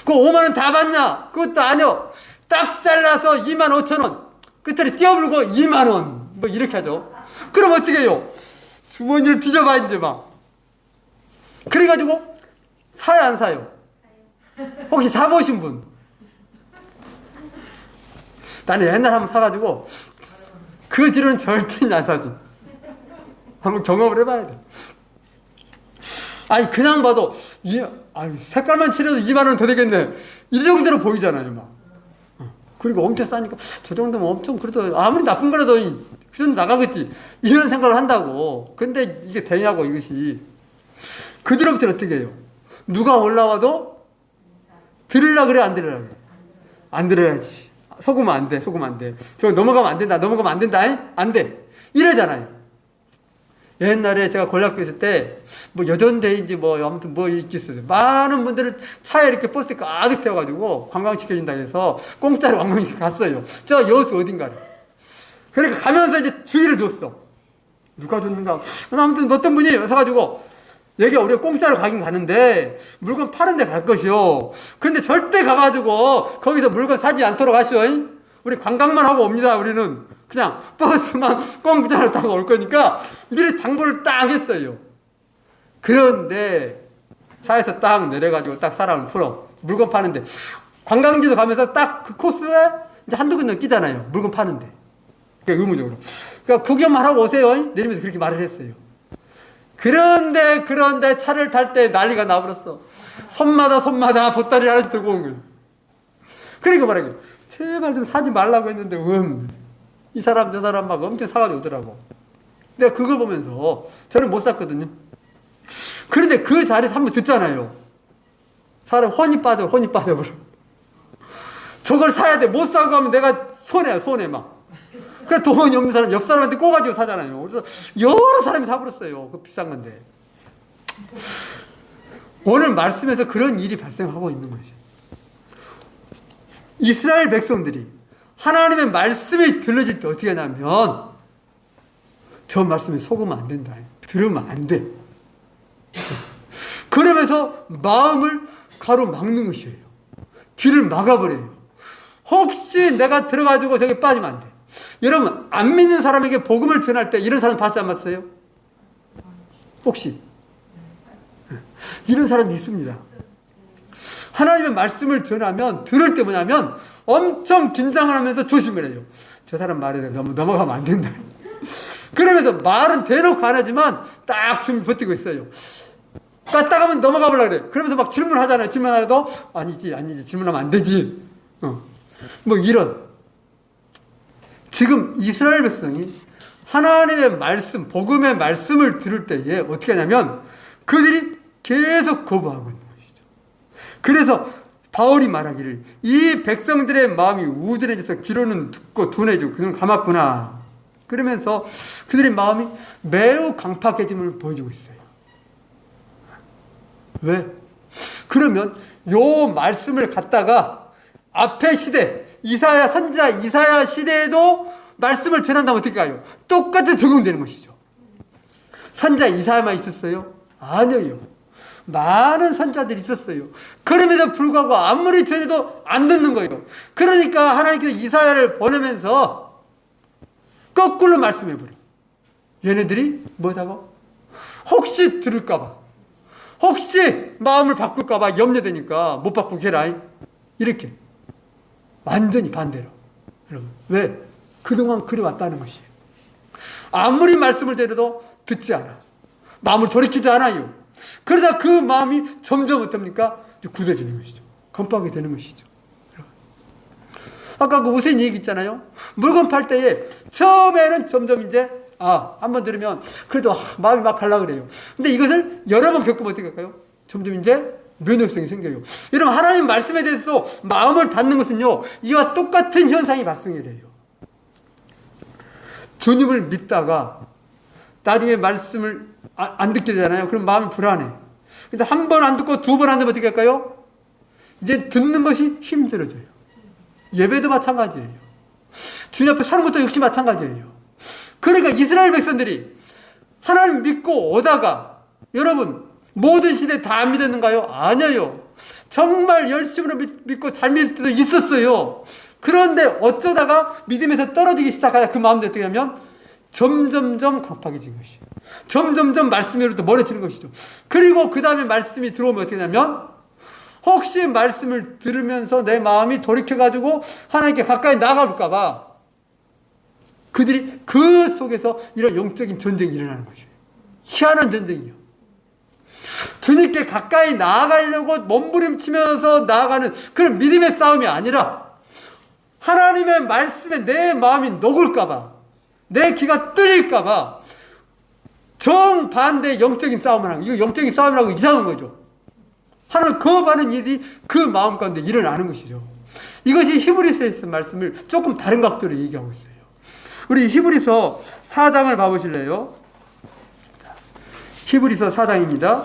그 5만 원 다 받냐? 그것도 아니요. 딱 잘라서 2만 5천 원. 끝자리 띄어불고 2만 원. 뭐 이렇게 하죠. 그럼 어떻게 해요? 주머니를 뒤져봐 이제 막. 그래가지고 사요 안 사요? 혹시 사보신 분? 나는 옛날에 한번 사가지고 그 뒤로는 절대 안 사지. 한번 경험을 해봐야 돼. 아니 그냥 봐도 색깔만 칠해도 2만 원 더 되겠네. 이 정도로 보이잖아요 막. 그리고 엄청 싸니까 저 정도면 엄청 그래도 아무리 나쁜 거라도 그 정도 나가겠지 이런 생각을 한다고. 근데 이게 되냐고 이것이. 그 뒤로부터는 어떻게 해요? 누가 올라와도 들으려 그래 안 들으려 그래? 안 들어야지. 속으면 안 돼. 속으면 안 돼. 저 넘어가면 안 된다. 넘어가면 안 된다. 안 돼. 이러잖아요. 옛날에 제가 권락교 있을 때 뭐 여전대인지 뭐 아무튼 뭐 있겠어요. 많은 분들을 차에 이렇게 버스에 가득 태워가지고 관광시켜준다 해서 공짜로 관광시켜 갔어요. 저 여수 어딘가를. 그러니까 가면서 이제 주의를 줬어. 누가 줬는가? 아무튼 어떤 분이 사가지고 여기 우리가 공짜로 가긴 가는데 물건 파는 데 갈 것이요. 근데 절대 가가지고 거기서 물건 사지 않도록 하시오. 우리 관광만 하고 옵니다. 우리는 그냥 버스만 공짜로 타고 올 거니까 미리 당부를 딱 했어요. 그런데 차에서 딱 내려가지고 딱 사람을 풀어. 물건 파는데 관광지도 가면서 딱 그 코스에 이제 한두 군데 끼잖아요. 물건 파는데. 그러니까 의무적으로. 그러니까 구경만 하고 오세요. 내리면서 그렇게 말을 했어요. 그런데 차를 탈 때 난리가 나버렸어. 손마다 보따리 하나씩 들고 온 거예요. 그러니까 말하기 제발 좀 사지 말라고 했는데 이 사람 저 사람 막 엄청 사가지고 오더라고. 내가 그걸 보면서 저는 못 샀거든요. 그런데 그 자리에서 한번 듣잖아요. 사람 혼이 빠져버려. 저걸 사야 돼. 못 사고 하면 내가 손해 막. 그러니까 돈이 없는 사람 옆 사람한테 꼬가지고 사잖아요. 그래서 여러 사람이 사버렸어요. 그 비싼 건데. 오늘 말씀에서 그런 일이 발생하고 있는 거죠. 이스라엘 백성들이 하나님의 말씀이 들려질 때 어떻게 하냐면 저 말씀에 속으면 안 된다. 들으면 안 돼. 그러면서 마음을 가로막는 것이에요. 귀를 막아버려요. 혹시 내가 들어가지고 저기 빠지면 안 돼. 여러분 안 믿는 사람에게 복음을 전할 때 이런 사람 봤어요 안 봤어요? 혹시? 이런 사람도 있습니다. 하나님의 말씀을 전하면 들을 때 뭐냐면 엄청 긴장을 하면서 조심을 해요. 저 사람 말에 너무 넘어가면 안 된다. 그러면서 말은 대놓고 안 하지만 딱 준비 버티고 있어요. 딱 하면 넘어가 보려고 그래. 그러면서 막 질문하잖아요. 질문하려도 아니지 질문하면 안 되지. 뭐 이런. 지금 이스라엘 백성이 하나님의 말씀, 복음의 말씀을 들을 때에 어떻게 하냐면 그들이 계속 거부하고 있는 것이죠. 그래서 바울이 말하기를 이 백성들의 마음이 우둔해져서 귀로는 듣고 둔해지고 그는 감았구나. 그러면서 그들의 마음이 매우 강팍해짐을 보여주고 있어요. 왜? 그러면 요 말씀을 갖다가 앞에 시대 선지자 이사야 시대에도 말씀을 전한다면 어떻게 가요? 똑같이 적용되는 것이죠. 선지자 이사야만 있었어요? 아니에요. 많은 선지자들이 있었어요. 그럼에도 불구하고 아무리 전해도 안 듣는 거예요. 그러니까 하나님께서 이사야를 보내면서 거꾸로 말씀해버려. 얘네들이 뭐라고? 혹시 들을까봐, 혹시 마음을 바꿀까봐 염려되니까 못 바꾸게 해라. 이렇게 완전히 반대로. 여러분 왜? 그동안 그래왔다는 것이에요. 아무리 말씀을 드려도 듣지 않아. 마음을 돌이키지 않아요. 그러다 그 마음이 점점 어떻습니까? 굳어지는 것이죠. 건빵이 되는 것이죠. 아까 그 우선 얘기 있잖아요. 물건 팔 때에 처음에는 점점 이제 한번 들으면 그래도 마음이 막 가려고 그래요. 근데 이것을 여러 번 겪으면 어떻게 할까요? 점점 이제 면역성이 생겨요. 여러분 하나님 말씀에 대해서 마음을 닫는 것은요 이와 똑같은 현상이 발생이 돼요. 주님을 믿다가 나중에 말씀을 안 듣게 되잖아요. 그럼 마음이 불안해. 근데 한 번 안 듣고 두 번 안 듣면 어떻게 할까요? 이제 듣는 것이 힘들어져요. 예배도 마찬가지예요. 주님 앞에 사는 것도 역시 마찬가지예요. 그러니까 이스라엘 백성들이 하나님 믿고 오다가 여러분 모든 시대 다 안 믿었는가요? 아니에요. 정말 열심으로 믿고 잘 믿을 때도 있었어요. 그런데 어쩌다가 믿음에서 떨어지기 시작하자 그 마음도 어떻게 하면 점점점 강팍해진 것이에요. 점점점 말씀으로부터 멀어지는 것이죠. 그리고 그 다음에 말씀이 들어오면 어떻게 되냐면 혹시 말씀을 들으면서 내 마음이 돌이켜가지고 하나님께 가까이 나가볼까봐 그들이 그 속에서 이런 영적인 전쟁이 일어나는 것이에요. 희한한 전쟁이요. 주님께 가까이 나아가려고 몸부림치면서 나아가는 그런 믿음의 싸움이 아니라 하나님의 말씀에 내 마음이 녹을까봐 내 귀가 뚫릴까봐 정반대 영적인 싸움을 하는 거예요. 이거 영적인 싸움이라고 이상한 거죠. 하나님 거부하는 일이 그 마음 가운데 일어나는 것이죠. 이것이 히브리서에서 말씀을 조금 다른 각도로 얘기하고 있어요. 우리 히브리서 4장을 봐보실래요? 히브리서 4장입니다.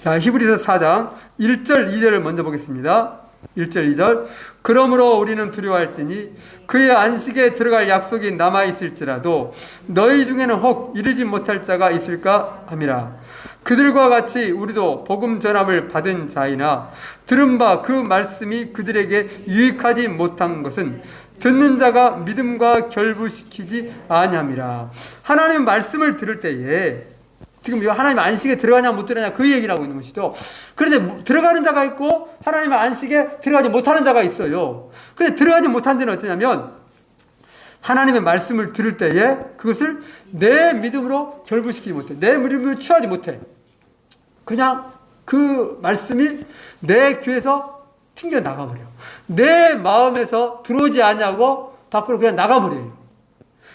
자, 히브리서 4장 1절 2절을 먼저 보겠습니다. 1절 2절 그러므로 우리는 두려워할지니 그의 안식에 들어갈 약속이 남아있을지라도 너희 중에는 혹 이르지 못할 자가 있을까 함이라. 그들과 같이 우리도 복음 전함을 받은 자이나 들은 바 그 말씀이 그들에게 유익하지 못한 것은 듣는 자가 믿음과 결부시키지 아니함이라. 하나님의 말씀을 들을 때에 지금 하나님 안식에 들어가냐 못 들어가냐 그 얘기를 하고 있는 것이죠. 그런데 들어가는 자가 있고 하나님의 안식에 들어가지 못하는 자가 있어요. 그런데 들어가지 못한 데는 어떠냐면 하나님의 말씀을 들을 때에 그것을 내 믿음으로 결부시키지 못해. 내 믿음으로 취하지 못해. 그냥 그 말씀이 내 귀에서 튕겨 나가버려요. 내 마음에서 들어오지 않냐고 밖으로 그냥 나가버려요.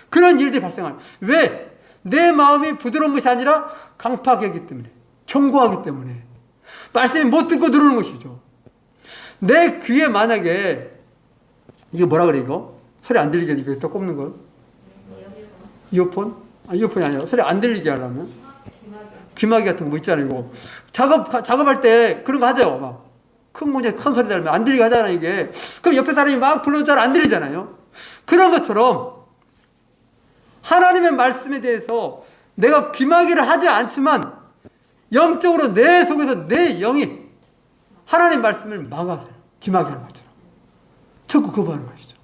그런 일들이 발생하는. 왜? 내 마음이 부드러운 것이 아니라 강팍하기 때문에, 견고하기 때문에 말씀이 못 듣고 들어오는 것이죠. 내 귀에 만약에 이거 뭐라 그래 이거? 소리 안 들리게 이거 또 꼽는 거? 이어폰? 이어폰이 아니라 소리 안 들리게 하려면 귀마개 같은 거 뭐 있잖아요. 이거 작업할 때 그런 거 하죠. 막 큰 문제 큰 소리 들으면 안 들리게 하잖아요. 이게 그럼 옆에 사람이 막 불러도 잘 안 들리잖아요. 그런 것처럼 하나님의 말씀에 대해서 내가 귀마개를 하지 않지만 영적으로 내 속에서 내 영이 하나님의 말씀을 막아서요. 귀마개하는 것처럼. 자꾸 거부하는 것이죠.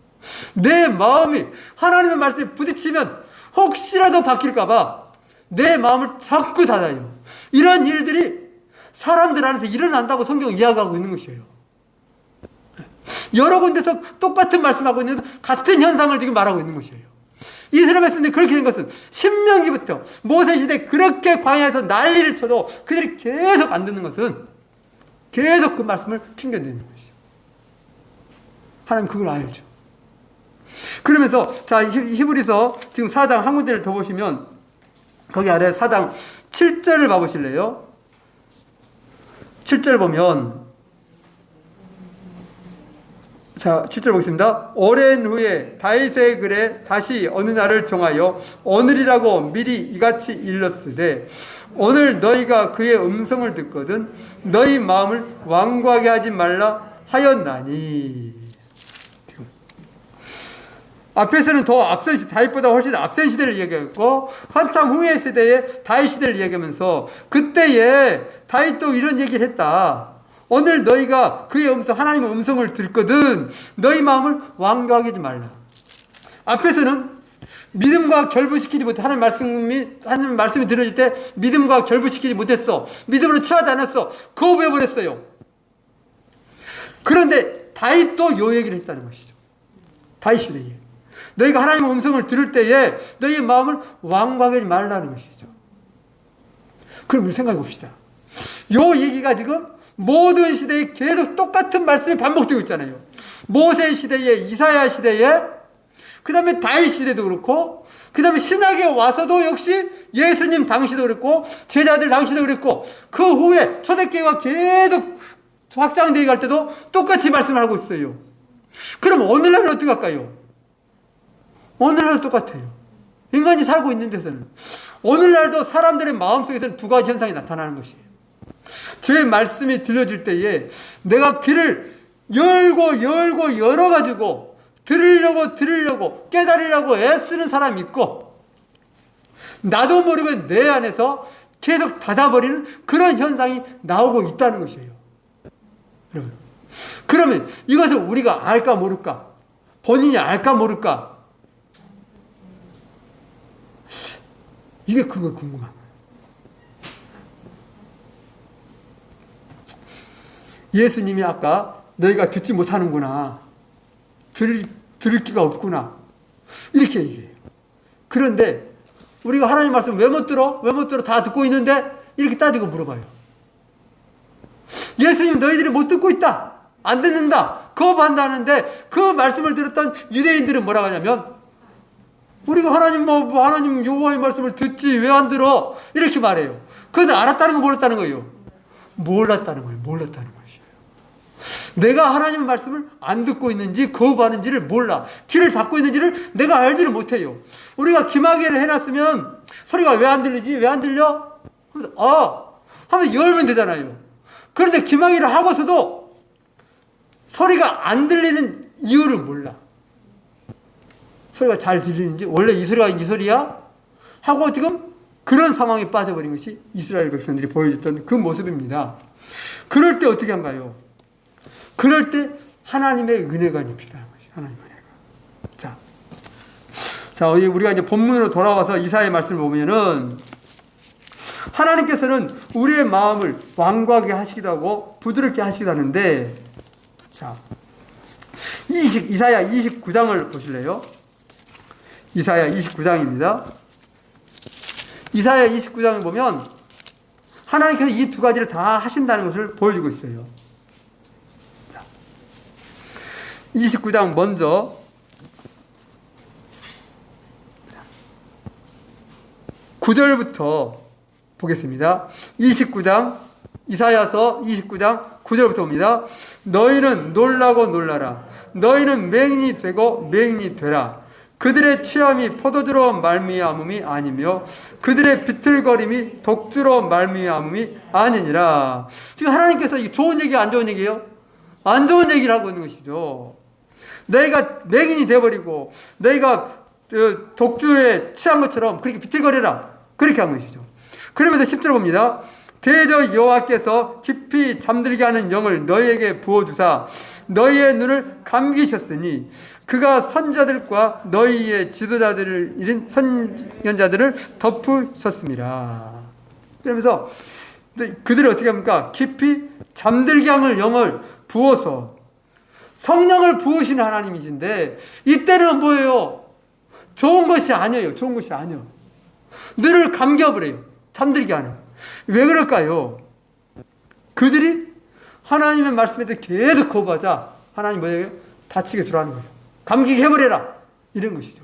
내 마음이 하나님의 말씀에 부딪히면 혹시라도 바뀔까봐 내 마음을 자꾸 닫아요. 이런 일들이 사람들 안에서 일어난다고 성경은 이야기하고 있는 것이에요. 여러 군데서 똑같은 말씀하고 있는 같은 현상을 지금 말하고 있는 것이에요. 이스라엘 백성들이 그렇게 된 것은 신명기부터 모세시대 그렇게 광야에서 난리를 쳐도 그들이 계속 안 듣는 것은 계속 그 말씀을 튕겨내는 것이죠. 하나님 그걸 알죠. 그러면서 자 히브리서 지금 4장 한 군데를 더 보시면 거기 아래 4장 7절을 봐보실래요? 7절 보면 자 7절 보겠습니다. 오랜 후에 다윗의 글에 다시 어느 날을 정하여 오늘이라고 미리 이같이 일렀으되 오늘 너희가 그의 음성을 듣거든 너희 마음을 완고하게 하지 말라 하였나니. 앞에서는 더 앞선 다윗보다 훨씬 앞선 시대를 이야기했고 한참 후의 세대에 다윗 시대를 이야기하면서 그때에 다윗도 이런 얘기를 했다. 오늘 너희가 그의 음성 하나님의 음성을 듣거든 너희 마음을 완고하게 하지 말라. 앞에서는 믿음과 결부시키지 못해 하나님 말씀이 들어질 때 믿음과 결부시키지 못했어. 믿음으로 취하지 않았어. 거부해버렸어요. 그런데 다윗도 요 얘기를 했다는 것이죠. 다윗 시대에 너희가 하나님의 음성을 들을 때에 너희의 마음을 완고하게 하지 말라는 것이죠. 그럼 우리 생각해 봅시다. 요 얘기가 지금 모든 시대에 계속 똑같은 말씀이 반복되고 있잖아요. 모세 시대에, 이사야 시대에, 그 다음에 다윗 시대도 그렇고, 그 다음에 신약에 와서도 역시 예수님 당시도 그랬고, 제자들 당시도 그랬고, 그 후에 초대교회가 계속 확장되어 갈 때도 똑같이 말씀을 하고 있어요. 그럼 오늘날은 어떻게 할까요? 오늘날도 똑같아요. 인간이 살고 있는 데서는. 오늘날도 사람들의 마음속에서는 두 가지 현상이 나타나는 것이에요. 주의 말씀이 들려질 때에 내가 귀를 열고 열어가지고 들으려고 깨달으려고 애쓰는 사람이 있고, 나도 모르게 내 안에서 계속 닫아버리는 그런 현상이 나오고 있다는 것이에요. 여러분, 그러면 이것을 우리가 알까 모를까? 본인이 알까 모를까? 이게 그거 궁금한 거예요. 예수님이 아까 너희가 듣지 못하는구나, 들을 기가 없구나, 이렇게 얘기해요. 그런데 우리가 하나님 말씀 왜 못 들어? 왜 못 들어? 다 듣고 있는데? 이렇게 따지고 물어봐요. 예수님 너희들이 못 듣고 있다, 안 듣는다, 거부한다는데 그 말씀을 들었던 유대인들은 뭐라고 하냐면, 우리가 하나님 여호와의 말씀을 듣지 왜 안 들어? 이렇게 말해요. 그런데 알았다는 거 몰랐다는 거예요. 몰랐다는 거예요. 내가 하나님 말씀을 안 듣고 있는지 거부하는지를 몰라. 귀를 닫고 있는지를 내가 알지를 못해요. 우리가 귀마개를 해놨으면 소리가 왜 안 들리지? 왜 안 들려? 하면 열면 되잖아요. 그런데 귀마개를 하고서도 소리가 안 들리는 이유를 몰라. 소리가 잘 들리는지, 원래 이 소리가 이 소리야? 하고 지금 그런 상황에 빠져버린 것이 이스라엘 백성들이 보여줬던 그 모습입니다. 그럴 때 어떻게 한가요? 그럴 때 하나님의 은혜가 이제 필요한 것이에요. 하나님의 은혜가. 자, 우리가 이제 본문으로 돌아와서 이사야의 말씀을 보면은, 하나님께서는 우리의 마음을 완고하게 하시기도 하고 부드럽게 하시기도 하는데, 자, 이사야 29장을 보실래요? 이사야 29장입니다. 이사야 29장을 보면 하나님께서 이 두 가지를 다 하신다는 것을 보여주고 있어요. 29장 먼저 9절부터 보겠습니다. 29장, 이사야서 29장 9절부터 봅니다. 너희는 놀라고 놀라라. 너희는 맹인이 되고 맹인이 되라. 그들의 취함이 포도주로 말미암음이 아니며 그들의 비틀거림이 독주로 말미암음이 아니니라. 지금 하나님께서 이게 좋은 얘기야, 안 좋은 얘기예요? 안 좋은 얘기를 하고 있는 것이죠. 너희가 맹인이 되어버리고 너희가 독주에 취한 것처럼 그렇게 비틀거려라, 그렇게 한 것이죠. 그러면서 10절 봅니다. 대저 여호와께서 깊이 잠들게 하는 영을 너희에게 부어주사 너희의 눈을 감기셨으니 그가 선자들과 너희의 지도자들을 잃은 선견자들을 덮으셨습니다. 그러면서 그들이 어떻게 합니까? 깊이 잠들게 하는 영을 부어서, 성령을 부으시는 하나님이신데 이때는 뭐예요? 좋은 것이 아니에요. 좋은 것이 아니에요. 눈을 감겨버려요. 잠들게 하는. 왜 그럴까요? 그들이 하나님의 말씀에 대해 계속 거부하자 하나님 뭐예요? 다치게 두라는 거예요. 감기게 해버려라, 이런 것이죠.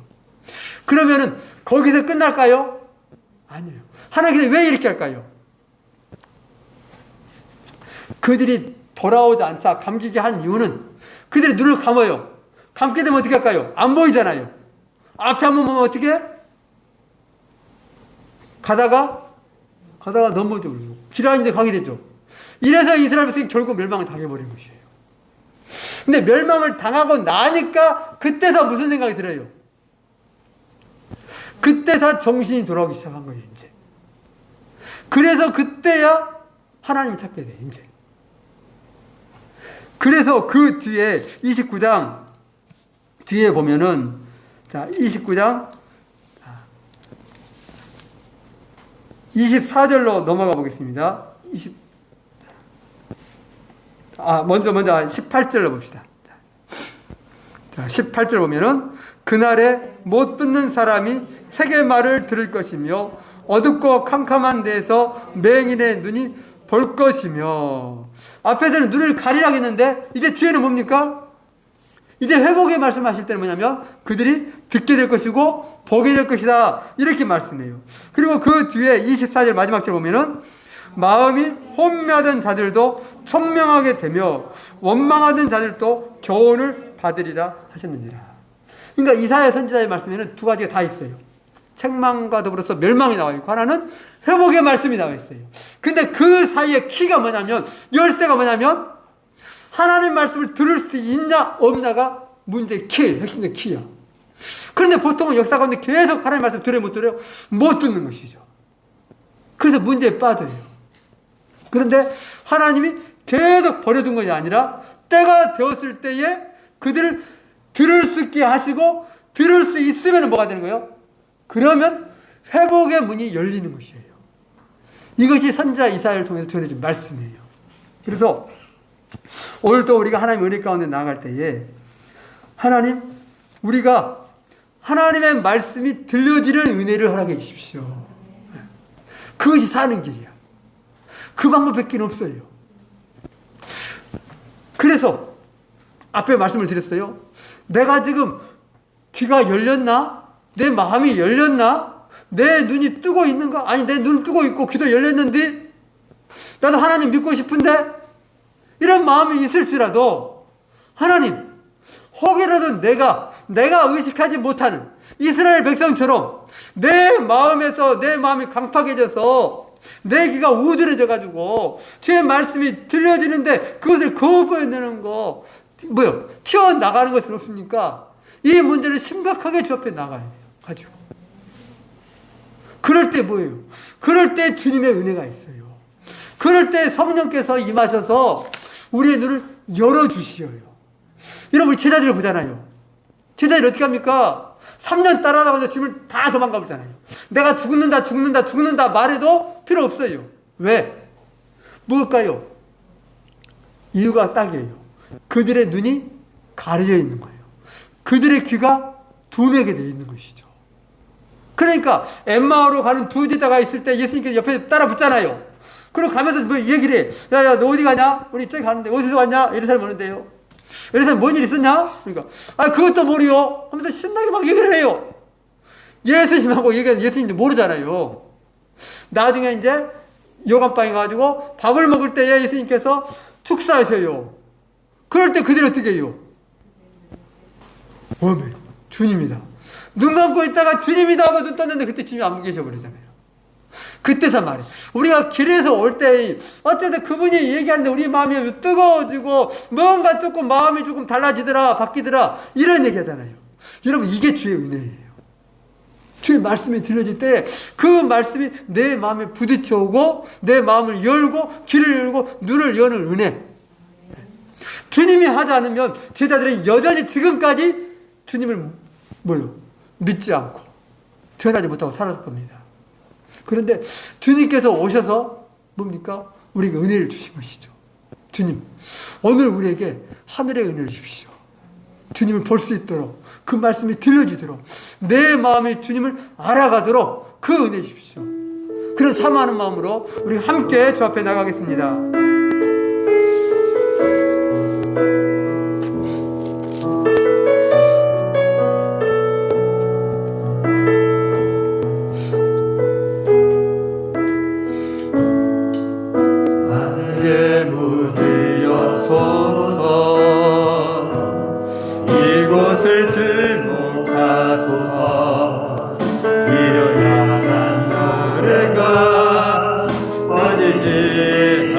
그러면은 거기서 끝날까요? 아니에요. 하나님께서 왜 이렇게 할까요? 그들이 돌아오지 않자 감기게 한 이유는 그들이 눈을 감아요. 감게 되면 어떻게 할까요? 안 보이잖아요. 앞에 한번 보면 어떻게? 가다가 넘어져 버리고 길 아닌데 가게 되죠. 이래서 이스라엘 백성이 결국 멸망을 당해버린 것이에요. 근데 멸망을 당하고 나니까 그때서 무슨 생각이 들어요? 그때서 정신이 돌아오기 시작한 거예요, 이제. 그래서 그때야 하나님을 찾게 돼, 이제. 그래서 그 뒤에 29장 뒤에 보면은, 자, 29장 24절로 넘어가 보겠습니다. 먼저 18절로 봅시다. 자, 18절 보면은, 그날에 못 듣는 사람이 책의 말을 들을 것이며 어둡고 캄캄한 데에서 맹인의 눈이 볼 것이며. 앞에서는 눈을 가리라고 했는데 이제 뒤에는 뭡니까? 이제 회복의 말씀하실 때는 뭐냐면 그들이 듣게 될 것이고 보게 될 것이다, 이렇게 말씀해요. 그리고 그 뒤에 24절 마지막 절 보면은, 마음이 혼미하던 자들도 청명하게 되며 원망하던 자들도 교훈을 받으리라 하셨느니라. 그러니까 이사야 선지자의 말씀에는 두 가지가 다 있어요. 책망과 더불어서 멸망이 나와 있고, 하나는 회복의 말씀이 나와 있어요. 근데 그 사이에 키가 뭐냐면, 열쇠가 뭐냐면 하나님의 말씀을 들을 수 있냐 없냐가 문제의 키, 핵심적 키야. 그런데 보통은 역사 가운데 계속 하나님의 말씀 들어요, 못 들어요? 못 듣는 것이죠. 그래서 문제에 빠져요. 그런데 하나님이 계속 버려둔 것이 아니라 때가 되었을 때에 그들을 들을 수 있게 하시고 들을 수 있으면 뭐가 되는 거예요? 그러면 회복의 문이 열리는 것이에요. 이것이 선지자 이사야를 통해서 전해진 말씀이에요. 그래서 오늘도 우리가 하나님의 은혜 가운데 나아갈 때에 하나님, 우리가 하나님의 말씀이 들려지는 은혜를 허락해 주십시오. 그것이 사는 길이야. 그 방법밖에 없어요. 그래서 앞에 말씀을 드렸어요. 내가 지금 귀가 열렸나? 내 마음이 열렸나? 내 눈이 뜨고 있는가? 아니, 내 눈 뜨고 있고 귀도 열렸는데 나도 하나님 믿고 싶은데 이런 마음이 있을지라도 하나님, 혹이라도 내가 의식하지 못하는 이스라엘 백성처럼 내 마음에서 내 마음이 강팍해져서 내 귀가 우둔해져 가지고 주의 말씀이 들려지는데 그것을 거부해내는 거 뭐요? 튀어나가는 것은 없습니까? 이 문제는 심각하게 주 앞에 나가야 돼요. 가지고. 그럴 때 뭐예요? 그럴 때 주님의 은혜가 있어요. 그럴 때 성령께서 임하셔서 우리의 눈을 열어주시어요. 여러분, 우리 제자들을 보잖아요. 제자들이 어떻게 합니까? 3년 따라다가서 주님을 다 도망가 보잖아요. 내가 죽는다 말해도 필요 없어요. 왜? 뭘까요? 이유가 딱이에요. 그들의 눈이 가려져 있는 거예요. 그들의 귀가 둔하게 되어 있는 것이죠. 그러니까 엠마오로 가는 두 제자가 있을 때 예수님께서 옆에 따라 붙잖아요. 그리고 가면서 뭐 얘기를 해. 야, 너 어디 가냐? 우리 저기 가는데 어디서 왔냐? 예루살렘 오는데요. 예루살렘 뭔 일 있었냐? 그러니까 그것도 모르요 하면서 신나게 막 얘기를 해요. 예수님하고 얘기하는 예수님도 모르잖아요. 나중에 이제 요간방에 가지고 밥을 먹을 때에 예수님께서 축사하셔요. 그럴 때 그들이 어떻게 해요? 주님이다. 눈 감고 있다가 주님이다 하고 눈 떴는데 그때 주님이 안 계셔버리잖아요. 그때서 말이에요. 우리가 길에서 올 때 어쨌든 그분이 얘기하는데 우리 마음이 뜨거워지고 뭔가 조금 마음이 조금 달라지더라, 바뀌더라 이런 얘기하잖아요. 여러분, 이게 주의 은혜예요. 주의 말씀이 들려질 때 그 말씀이 내 마음에 부딪혀 오고 내 마음을 열고 귀를 열고 눈을 여는 은혜. 주님이 하지 않으면 제자들은 여전히 지금까지 주님을 믿지 않고 전하지 못하고 살았을 겁니다. 그런데 주님께서 오셔서 뭡니까? 우리에게 은혜를 주신 것이죠. 주님, 오늘 우리에게 하늘의 은혜를 주십시오. 주님을 볼 수 있도록, 그 말씀이 들려지도록, 내 마음이 주님을 알아가도록 그 은혜 주십시오. 그런 사모하는 마음으로 우리 함께 주 앞에 나가겠습니다. 이곳을 증오하소서. 이를 향한 노래가 꺼지지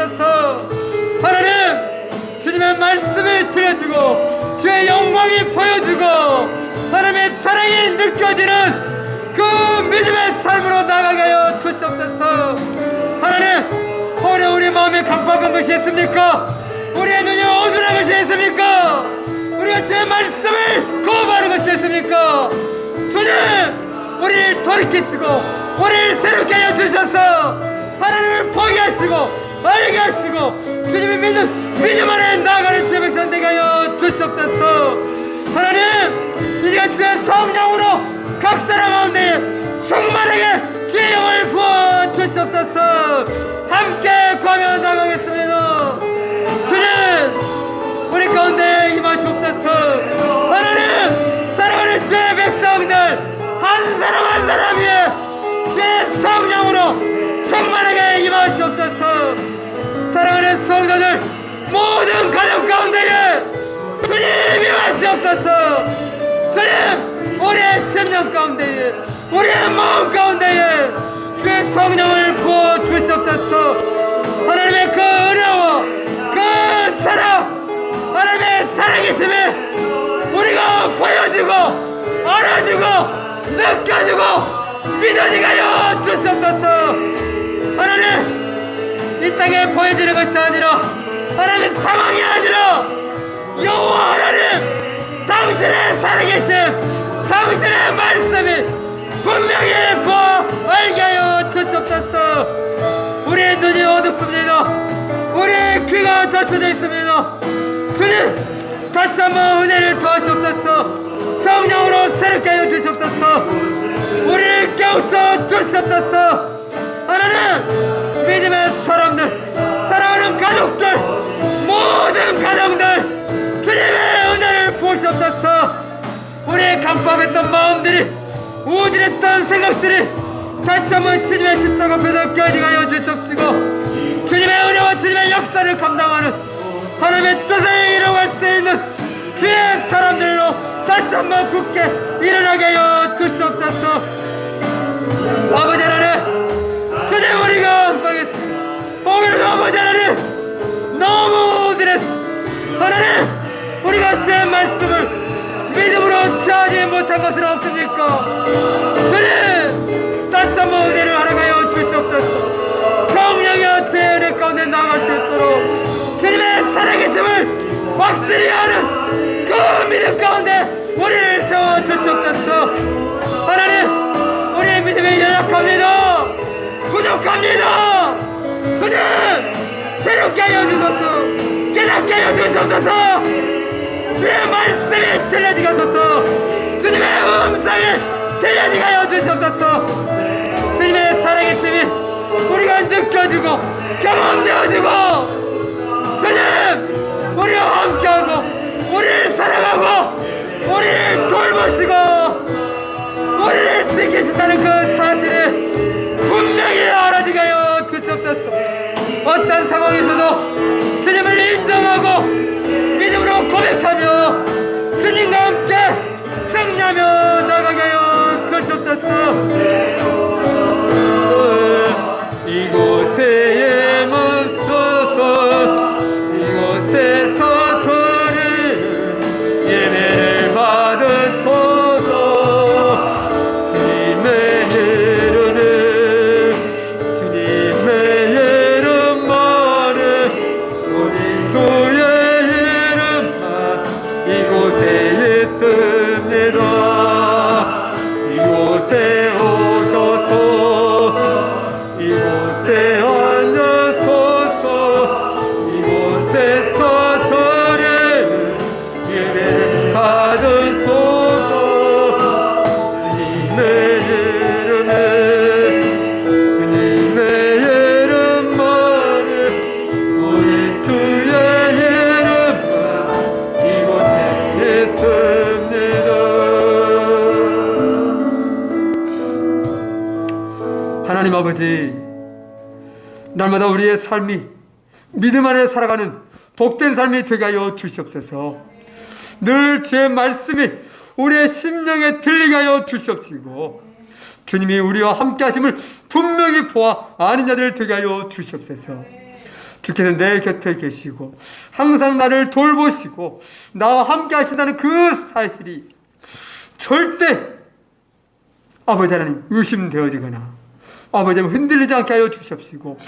주시옵소서. 하나님, 주님의 말씀이 들려주고 주의 영광이 보여주고 하나님의 사랑이 느껴지는 그 믿음의 삶으로 나가게 하여 주시옵소서. 하나님, 오늘 우리 마음에 강박한 것이 있습니까? 우리의 눈이 어두운 것이 있습니까? 우리가 주의 말씀을 거부하는 것이 있습니까? 주님, 우리를 돌이키시고 우리를 새롭게 하여 주셔서 하나님을 포기하시고 알게 하시고 주님이 믿는 믿음 안에 나아가는 주의 백성 되게 하여 주시옵소서. 하나님, 이 시간 주의 성령으로 각 사람 가운데 충만하게 주의 영을 부어 주시옵소서. 함께 구하며 나가겠습니다. 주님, 우리 가운데 임하시옵소서. 하나님, 사랑하는 주의 백성들 한 사람 한 사람 위에 주의 성령으로 충만하게 임하시옵소서. 사랑하는 성도들 모든 가정 가운데에 주님 임하시옵소서. 주님, 우리의 심령 가운데에 우리의 마음 가운데에 주의 성령을 부어 주시옵소서. 하나님의 그 은혜와 그 사랑, 하나님의 사랑이심이 우리가 보여주고 알아주고 느껴주고 믿어지게 하여 주시옵소서. 하나님, 이 땅에 보여지는 것이 아니라 하나님의 상황이 아니라 여호와 하나님 당신의 살아계심 당신의 말씀이 분명히 보아 알게 하여 주시옵소서. 우리의 눈이 어둡습니다. 우리의 귀가 닫혀져 있습니다. 주님, 다시 한번 은혜를 더하시옵소서. 성령으로 새롭게 하여 주시옵소서. 우리를 깨우쳐 주시옵소서. 하나님, 믿음의 사람들, 사랑하는 가족들, 모든 가정들 주님의 은혜를 부으시옵소서. 우리의 강박했던 마음들이 우질했던 생각들이 다시 한번 주님의 십자가 앞에서 껴지게 하여 주시옵시고 주님의 은혜와 주님의 역사를 감당하는 하나님의 뜻을 이루어갈 수 있는 주의 사람들로 다시 한번 굳게 일어나게 하여 주시옵소서. 아버지 하나님, 주님, 우리가 한방했습니다. 오늘도 아버지 하나님 너무 우질했습니다. 하나님, 우리가 주의 말씀을 믿음으로 취하지 못한 것은 없습니까? 주님, 다시 한번 은혜를 허락하여 주시옵소서. 성령이여 주의 은혜 가운데 나아갈 수 있도록 주님의 살아계심을 확실히 아는 그 믿음 가운데 우리를 세워 주시옵소서. 하나님, 우리의 믿음이 연약합니다. 부족합니다. 주님, 새롭게 하여 주소서. 깨닫게 하여 주시옵소서. 주의 말씀이 들려지게 하소서. 주님의 음성이 들려지게 하여 주시옵소서. 주님의 사랑의 힘이 우리가 느껴지고 경험되어지고 주님, 우리와 함께하고 우리를 사랑하고 우리를 돌보시고 우리를 지키신다는 그 사실이 분명히 알아지게 하여 주시옵소서. 어떤 상황에서도 주님을 인정하고 믿음으로 고백하며 주님과 함께 승리하며 나가게 하여 주시옵소서. 이곳에 멈서서 이곳에서 드리는 예배를 받으소서. 주님의 이름은 주님의 이름만은 우리 주의 이곳에 있습니다. 이곳에 오셔서 이곳에 앉으소서. 이곳에서 드리는 예배를 받으소서. 주님의 이름은 주님의 이름만은 우리 주의 이름만 이곳에 있습니다. 하나님 아버지, 날마다 우리의 삶이 믿음 안에 살아가는 복된 삶이 되게 하여 주시옵소서. 늘 주의 말씀이 우리의 심령에 들리게 하여 주시옵시고 주님이 우리와 함께 하심을 분명히 보아 아는 자들 되게 하여 주시옵소서. 주께서 내 곁에 계시고 항상 나를 돌보시고 나와 함께 하신다는 그 사실이 절대 아버지 하나님 의심되어지거나 아버지 하나님 흔들리지 않게 하여 주시옵시고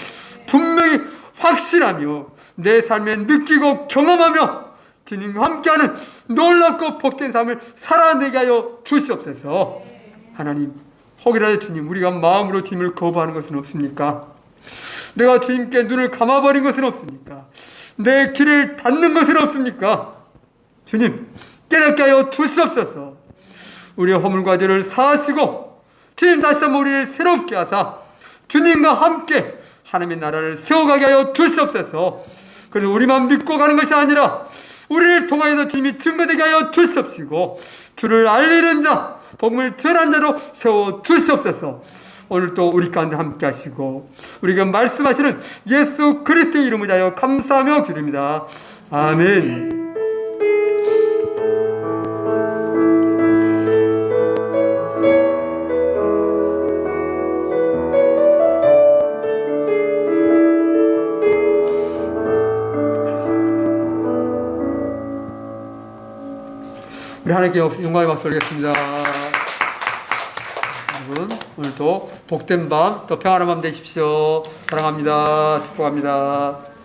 분명히 확신하며 내 삶에 느끼고 경험하며 주님과 함께하는 놀랍고 복된 삶을 살아내게 하여 주시옵소서. 하나님, 혹이라도 주님, 우리가 마음으로 주님을 거부하는 것은 없습니까? 내가 주님께 눈을 감아버린 것은 없습니까? 내 길을 닫는 것은 없습니까? 주님, 깨닫게 하여 주시옵소서. 우리의 허물과 죄를 사하시고 주님 다시 한번 우리를 새롭게 하사 주님과 함께 하나님의 나라를 세워가게 하여 주시옵소서. 그래서 우리만 믿고 가는 것이 아니라 우리를 통하여서 주님이 증거되게 하여 주시옵시고 주를 알리는 자, 복음을 전한 자로 세워 주시옵소서. 오늘 또 우리 가운데 함께 하시고 우리가 말씀하시는 예수 그리스도의 이름을 다하여 감사하며 기도합니다. 아멘. 우리 하나님께 영광의 박수 올리겠습니다. 여러분, 오늘도 복된 밤, 또 평안한 밤 되십시오. 사랑합니다. 축복합니다.